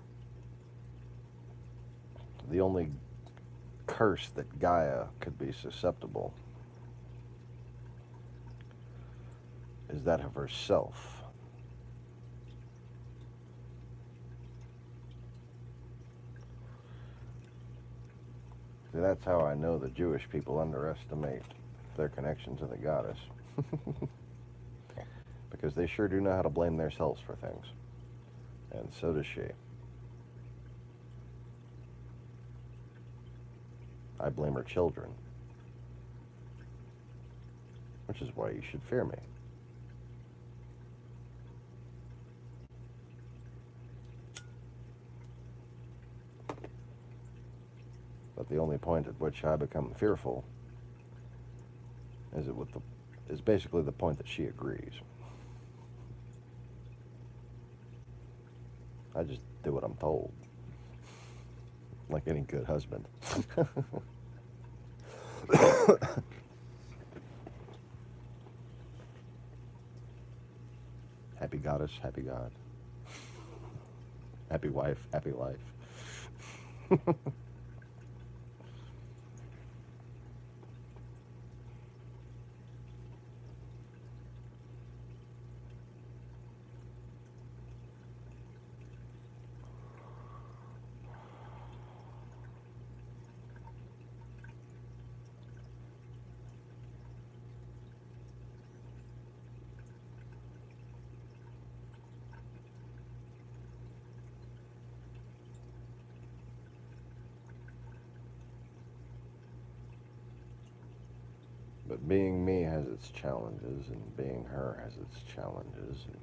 The only curse that Gaia could be susceptible is that of herself. See, that's how I know the Jewish people underestimate their connection to the goddess. Because they sure do know how to blame themselves for things. And so does she. I blame her children. Which is why you should fear me. But the only point at which I become fearful is basically the point that she agrees. I just do what I'm told. Like any good husband. Happy goddess, happy God. Happy wife, happy life. But being me has its challenges, and being her has its challenges, and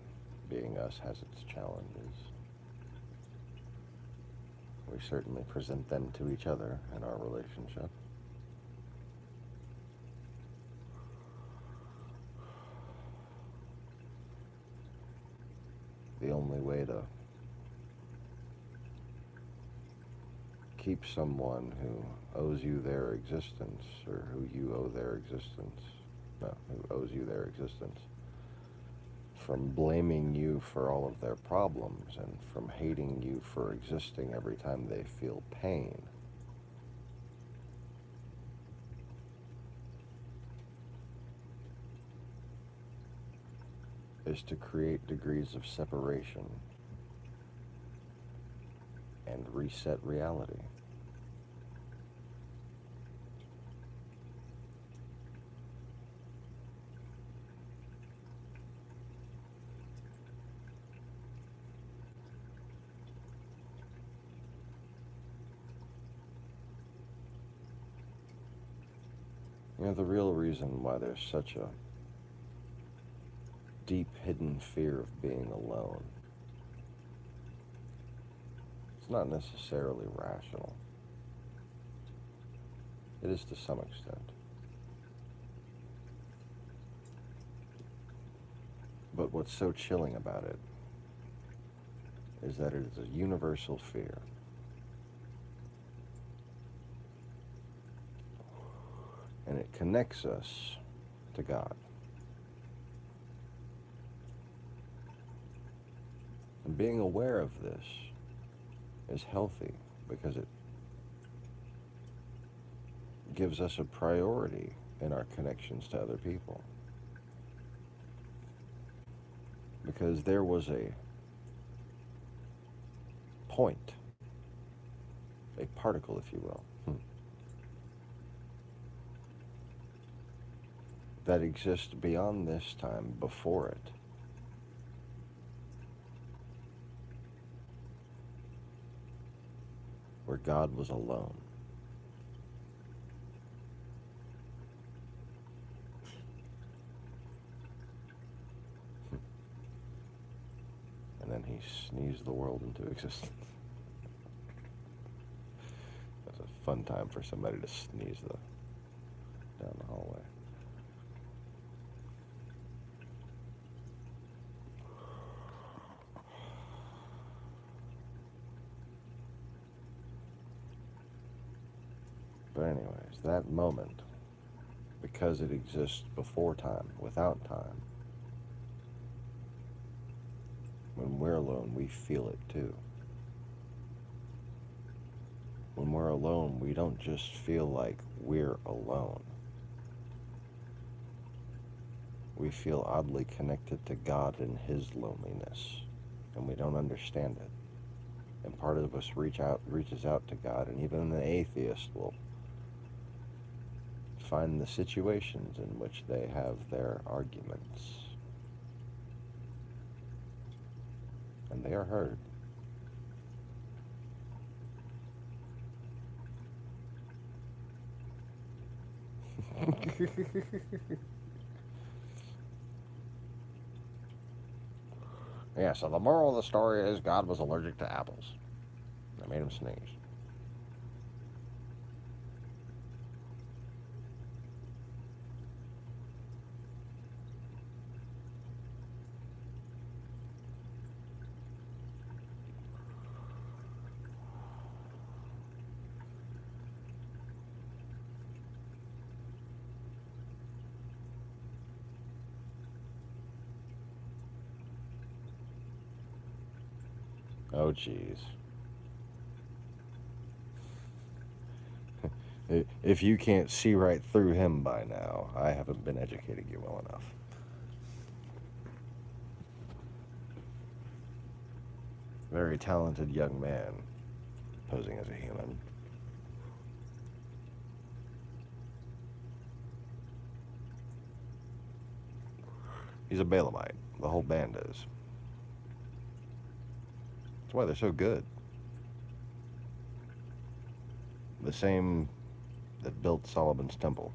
being us has its challenges. We certainly present them to each other in our relationship. The only way to keep someone who owes you their existence, or who you owe their existence, no, who owes you their existence, from blaming you for all of their problems and from hating you for existing every time they feel pain, is to create degrees of separation and reset reality. You know, the real reason why there's such a deep hidden fear of being alone It's not necessarily rational. It is to some extent. But what's so chilling about it is that it is a universal fear. And it connects us to God. And being aware of this is healthy because it gives us a priority in our connections to other people. Because there was a point, a particle, if you will, that exists beyond this time before it. Where God was alone. And then he sneezed the world into existence. That's a fun time for somebody to sneeze down the hallway. But anyways, that moment, because it exists before time, without time, when we're alone, we feel it too. When we're alone, we don't just feel like we're alone. We feel oddly connected to God in His loneliness, and we don't understand it. And part of us reaches out to God, and even an atheist will find the situations in which they have their arguments. And they are heard. Yeah, so the moral of the story is God was allergic to apples. That made him sneeze. Oh, jeez. If you can't see right through him by now, I haven't been educating you well enough. Very talented young man, posing as a human. He's a Balaamite. The whole band is. That's why they're so good. The same that built Solomon's temple.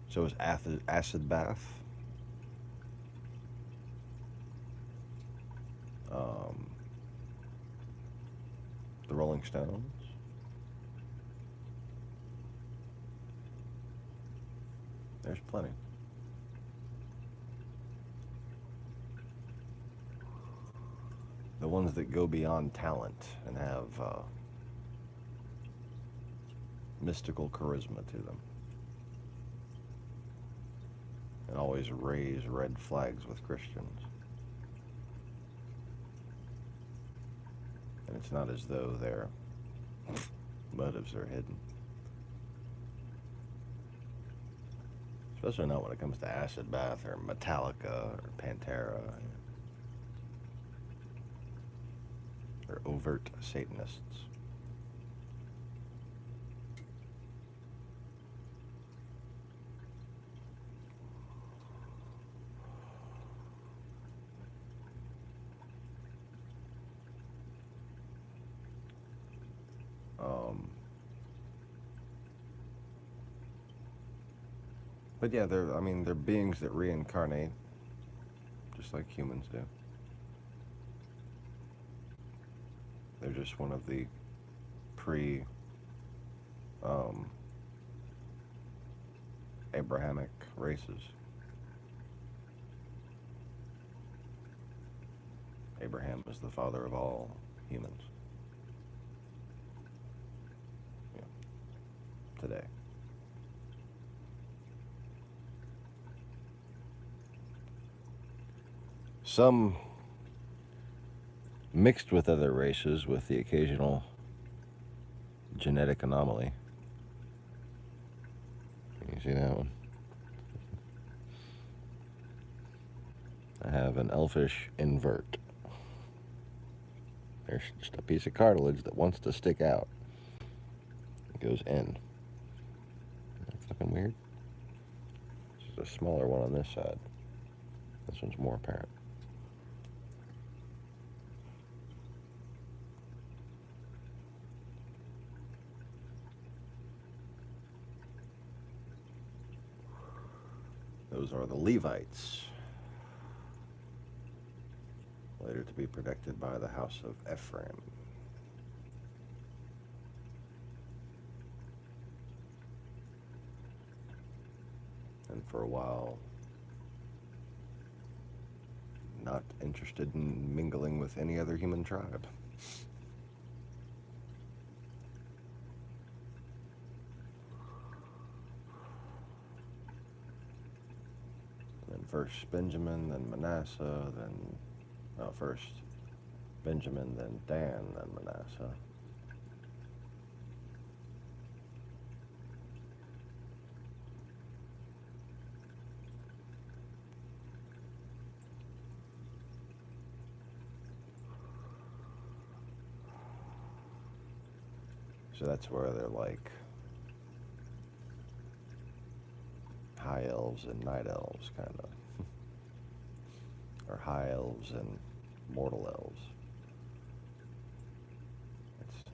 So is Acid Bath. The Rolling Stones. There's plenty. The ones that go beyond talent and have mystical charisma to them. And always raise red flags with Christians. And it's not as though their motives are hidden. Especially not when it comes to Acid Bath or Metallica or Pantera or overt Satanists. But yeah, they're beings that reincarnate, just like humans do. They're just one of the pre Abrahamic races. Abraham is the father of all humans. Yeah, today. Some mixed with other races with the occasional genetic anomaly. Can you see that one? I have an elfish invert. There's just a piece of cartilage that wants to stick out. It goes in. That's looking weird. There's a smaller one on this side. This one's more apparent. Those are the Levites, later to be protected by the house of Ephraim. And for a while, not interested in mingling with any other human tribe. And first Benjamin, then Manasseh, first Benjamin, then Dan, then Manasseh. So that's where they're like high elves and night elves, kind of. Or high elves and mortal elves. It's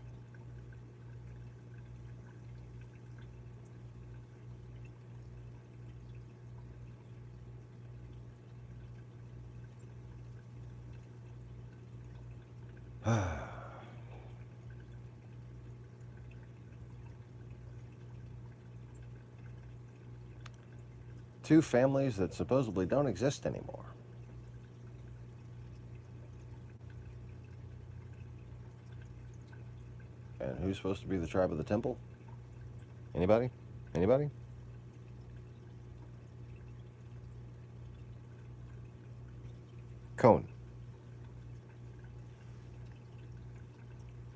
two families that supposedly don't exist anymore. And who's supposed to be the tribe of the temple? Anybody? Anybody? Cone.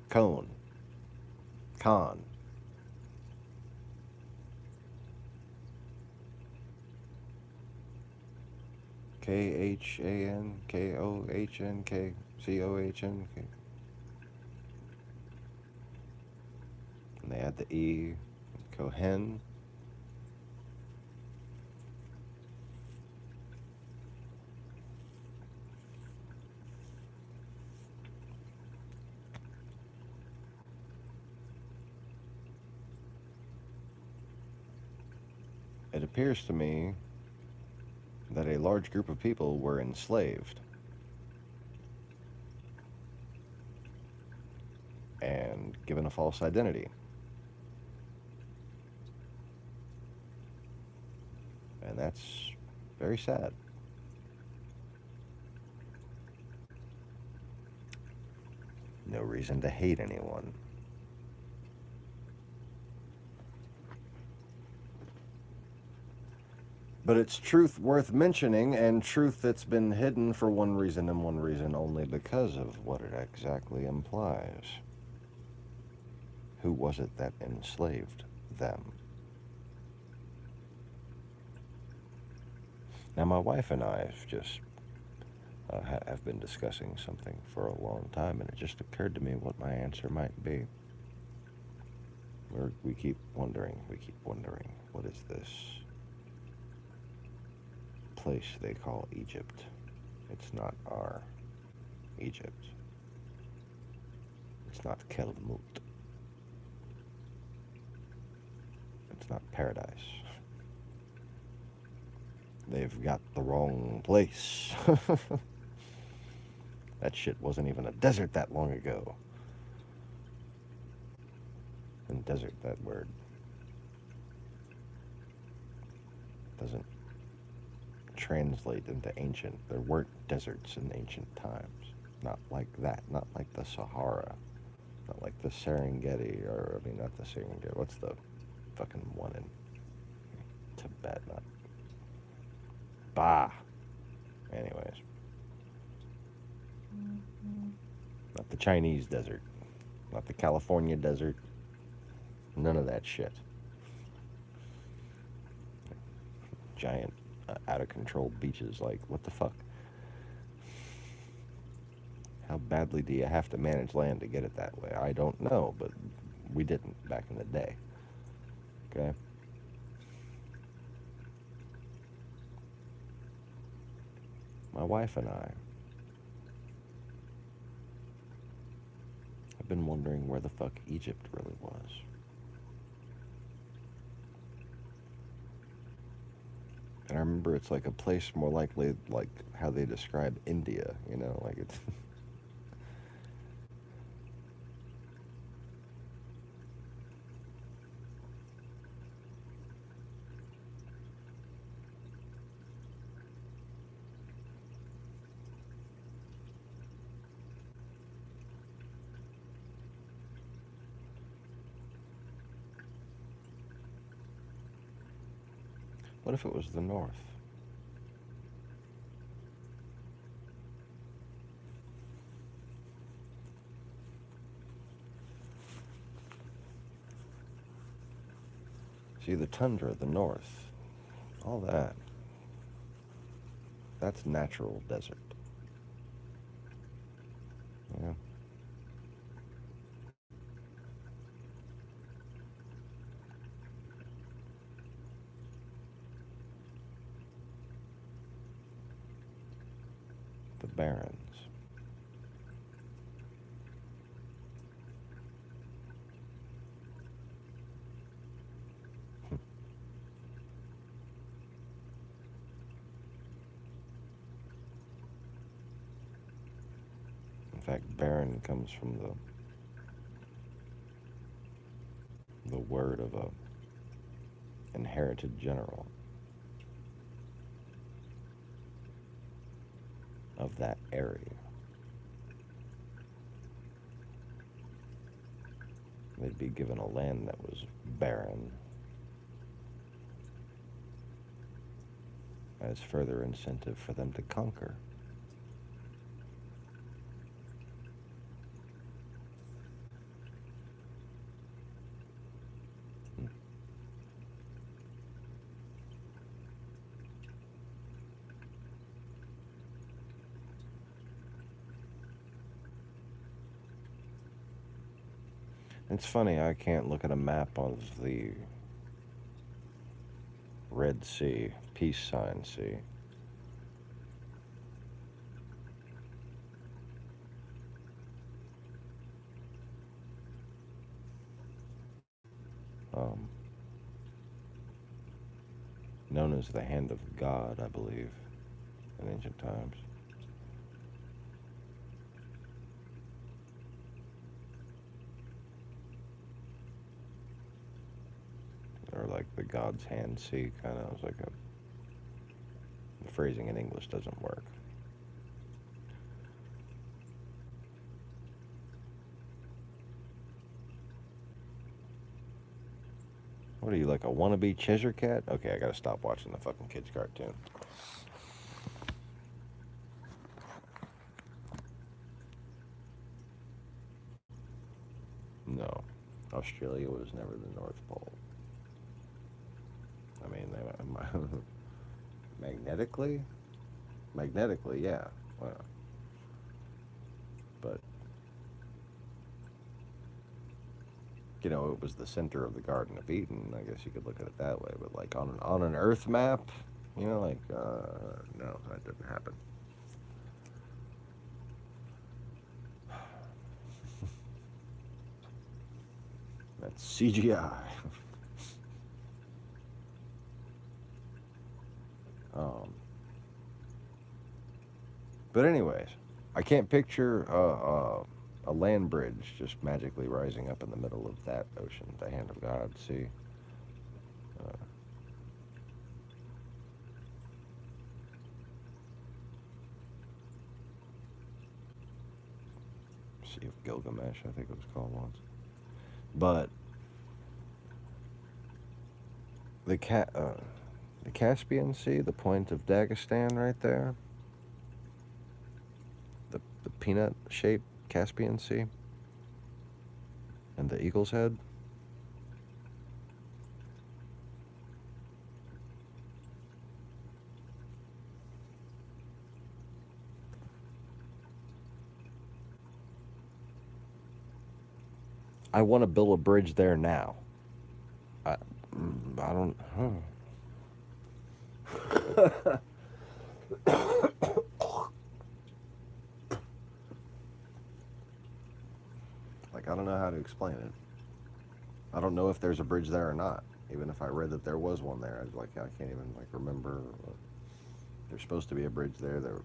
Cone. Khan. Khankohnk. And they add the E. Kohen. It appears to me that a large group of people were enslaved and given a false identity. And that's very sad. No reason to hate anyone. But it's truth worth mentioning, and truth that's been hidden for one reason and one reason only, because of what it exactly implies. Who was it that enslaved them? Now, my wife and I have been discussing something for a long time, and it just occurred to me what my answer might be. We keep wondering, what is this place they call Egypt? It's not our Egypt. It's not Kelmut. It's not paradise. they've got the wrong place. That shit wasn't even a desert that long ago. And desert, that word doesn't translate into ancient. There weren't deserts in ancient times. Not like that. Not like the Sahara. Not like the Serengeti, or, I mean, not the Serengeti. What's the fucking one in Tibet? Not. Bah. Anyways. Not the Chinese desert. Not the California desert. None of that shit. Giant, out of control beaches. Like, what the fuck? How badly do you have to manage land to get it that way? I don't know, but we didn't back in the day. Okay? My wife and I have been wondering where the fuck Egypt really was. And I remember it's like a place more likely like how they describe India, you know, like it's what if it was the north? See, the tundra, the north, all that, that's natural desert. Yeah. The barrens. In fact, barren comes from the word of a inherited general of that area. They'd be given a land that was barren as further incentive for them to conquer. It's funny, I can't look at a map of the Red Sea, peace sign sea. Known as the hand of God, I believe, in ancient times. Or like the God's hand sea, kind of. It was like the phrasing in English doesn't work. What are you, like a wannabe Cheshire cat? Okay, I gotta stop watching the fucking kids' cartoon. No, Australia was never the North Pole. I mean, magnetically, yeah. Well, but you know, it was the center of the Garden of Eden. I guess you could look at it that way. But like on an Earth map, you know, like no, that didn't happen. That's CGI. Oh. But anyways, I can't picture a land bridge just magically rising up in the middle of that ocean, the hand of God. See, Sea of Gilgamesh, I think it was called once. But the the Caspian Sea, the point of Dagestan, right there. The peanut-shaped Caspian Sea, and the Eagle's Head. I want to build a bridge there now. I, I don't. Like, I don't know how to explain it. I don't know if there's a bridge there or not. Even if I read that there was one there, I was like, I can't even like remember. There's supposed to be a bridge there.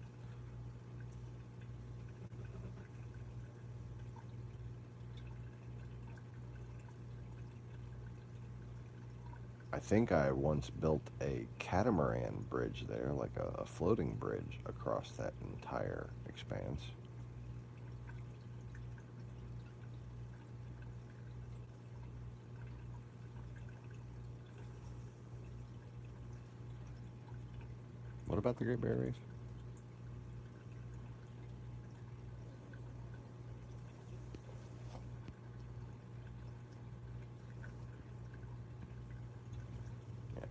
I think I once built a catamaran bridge there, like a floating bridge across that entire expanse. What about the Great Barrier Reef? Yeah.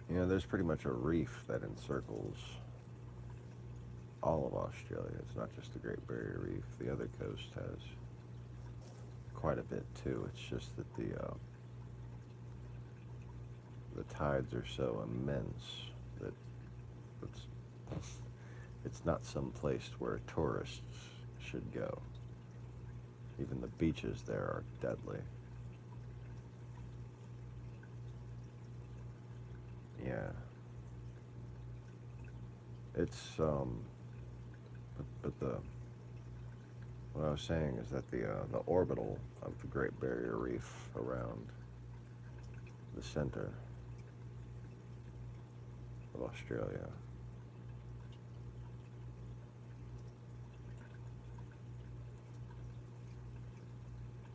You know, there's pretty much a reef that encircles all of Australia. It's not just the Great Barrier Reef. The other coast has quite a bit too. It's just that the tides are so immense that it's not some place where tourists should go. Even the beaches there are deadly. Yeah. It's but the what I was saying is that the orbital of the Great Barrier Reef around the center of Australia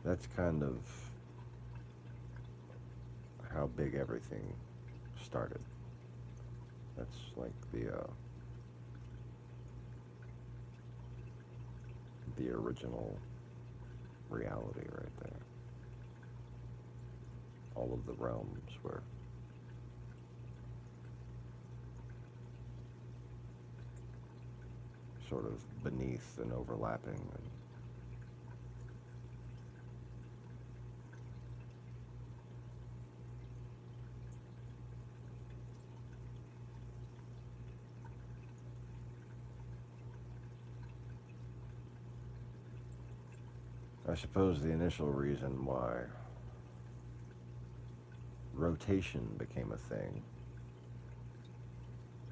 that's kind of how big everything started. That's like the original reality right there. All of the realms were sort of beneath and overlapping, and I suppose the initial reason why rotation became a thing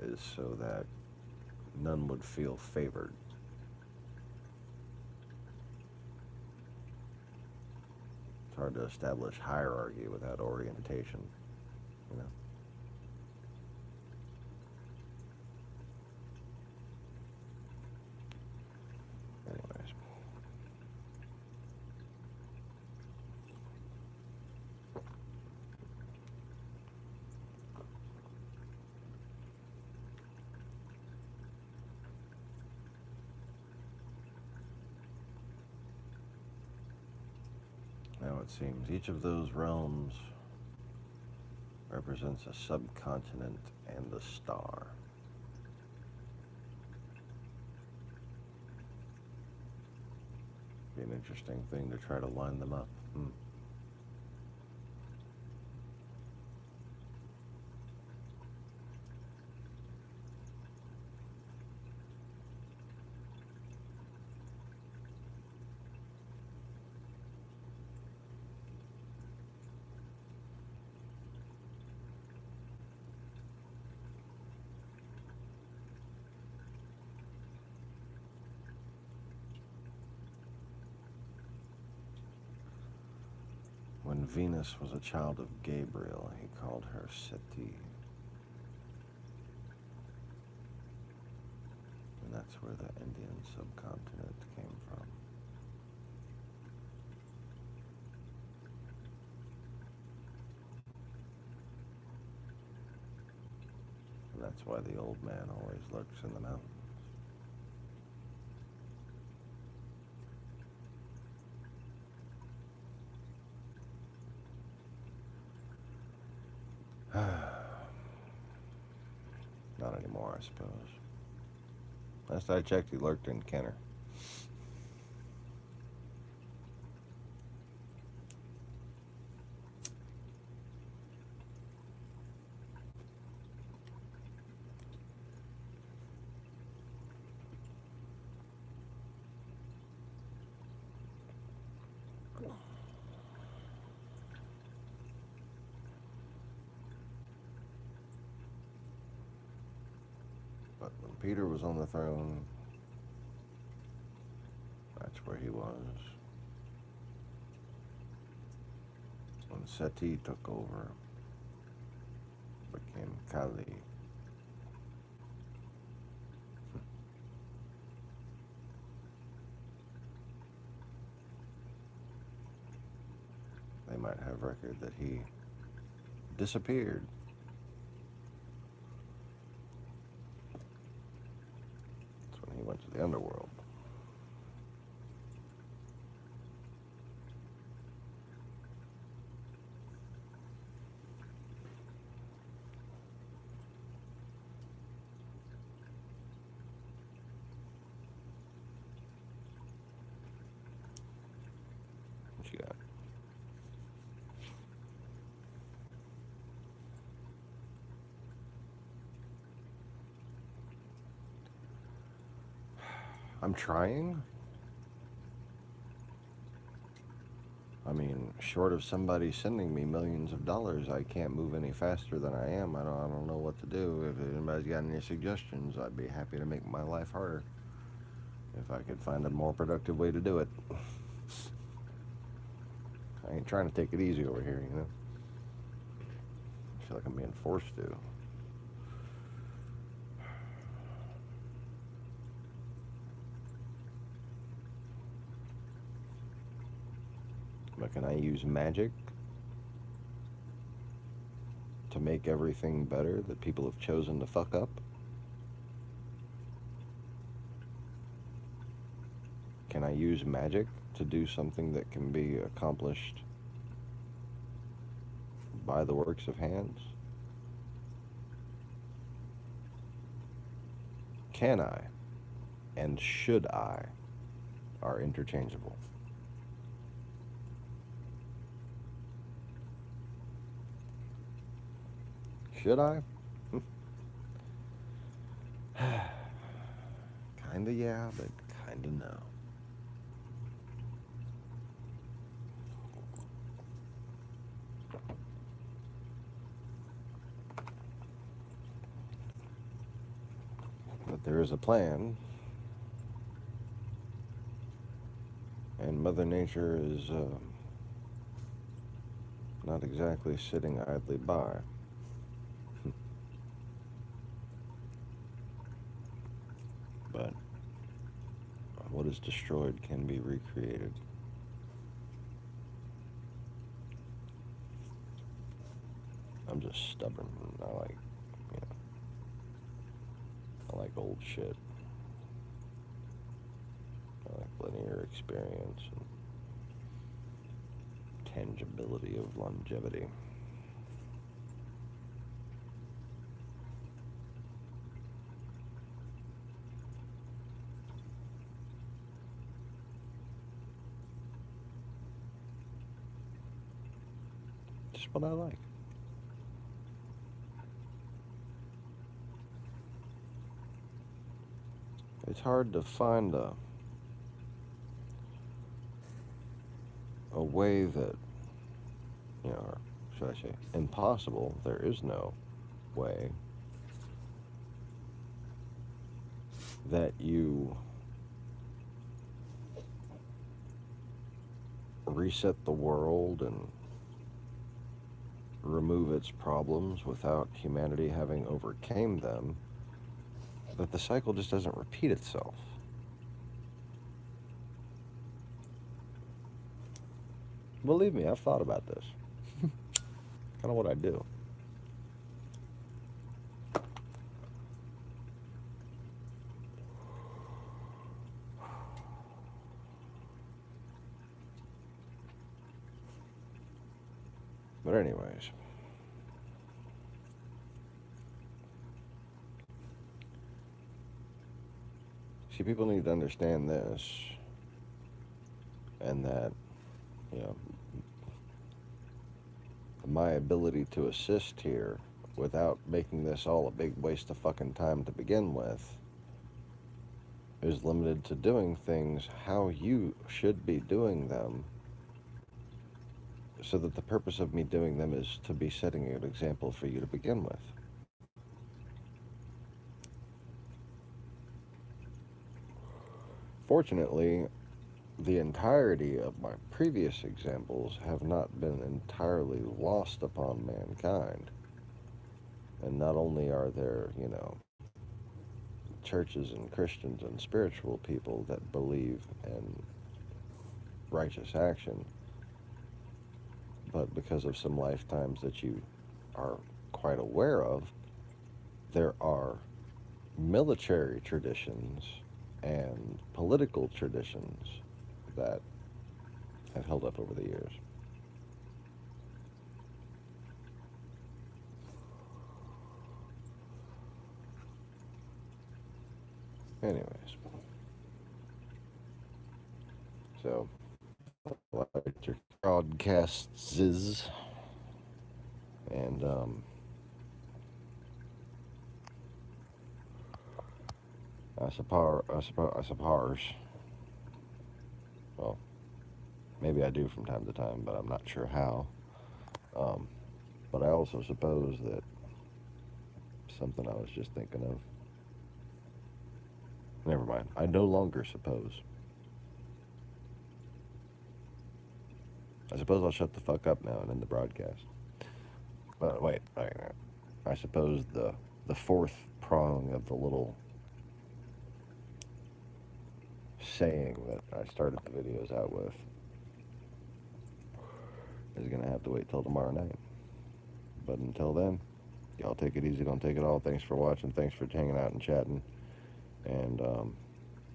is so that none would feel favored. It's hard to establish hierarchy without orientation, you know? Anyways. Now it seems each of those realms represents a subcontinent and a star. Be an interesting thing to try to line them up. Venus was a child of Gabriel. He called her Seti. And that's where the Indian subcontinent came from. And that's why the old man always lurks in the mountains. Not anymore, I suppose. Last I checked, he lurked in Kenner. But when Peter was on the throne, that's where he was. When Seti took over, became Kali. They might have record that he disappeared. That's when he went to the underworld. What you got? I'm trying. I mean, short of somebody sending me millions of dollars, I can't move any faster than I am. I don't know what to do. If anybody's got any suggestions, I'd be happy to make my life harder. If I could find a more productive way to do it. I ain't trying to take it easy over here, you know? I feel like I'm being forced to. But can I use magic to make everything better that people have chosen to fuck up? Can I use magic to do something that can be accomplished by the works of hands? Can I and should I are interchangeable. Should I? Kinda yeah, but kinda no. But there is a plan, and Mother Nature is not exactly sitting idly by. But what is destroyed can be recreated. I'm just stubborn. I like, you know, I like old shit. I like linear experience and tangibility of longevity. Just what I like. It's hard to find a way that, you know, or should I say, impossible. There is no way that you reset the world and remove its problems without humanity having overcame them, that the cycle just doesn't repeat itself. Believe me, I've thought about this. Kind of what I do. But anyways, see, people need to understand this, and that, you know, my ability to assist here without making this all a big waste of fucking time to begin with is limited to doing things how you should be doing them, so that the purpose of me doing them is to be setting an example for you to begin with. Fortunately, the entirety of my previous examples have not been entirely lost upon mankind. And not only are there, you know, churches and Christians and spiritual people that believe in righteous action, but because of some lifetimes that you are quite aware of, there are military traditions and political traditions that have held up over the years. Anyways, so electric broadcasts and I suppose, well, maybe I do from time to time, but I'm not sure how. But I also suppose that something I was just thinking of. Never mind. I no longer suppose. I suppose I'll shut the fuck up now and end the broadcast. But wait, I suppose the fourth prong of the little saying that I started the videos out with is going to have to wait till tomorrow night. But until then, y'all take it easy, don't take it all. Thanks for watching, thanks for hanging out and chatting. And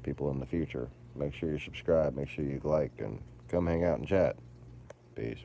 people in the future, make sure you subscribe, make sure you like, and come hang out and chat. Peace.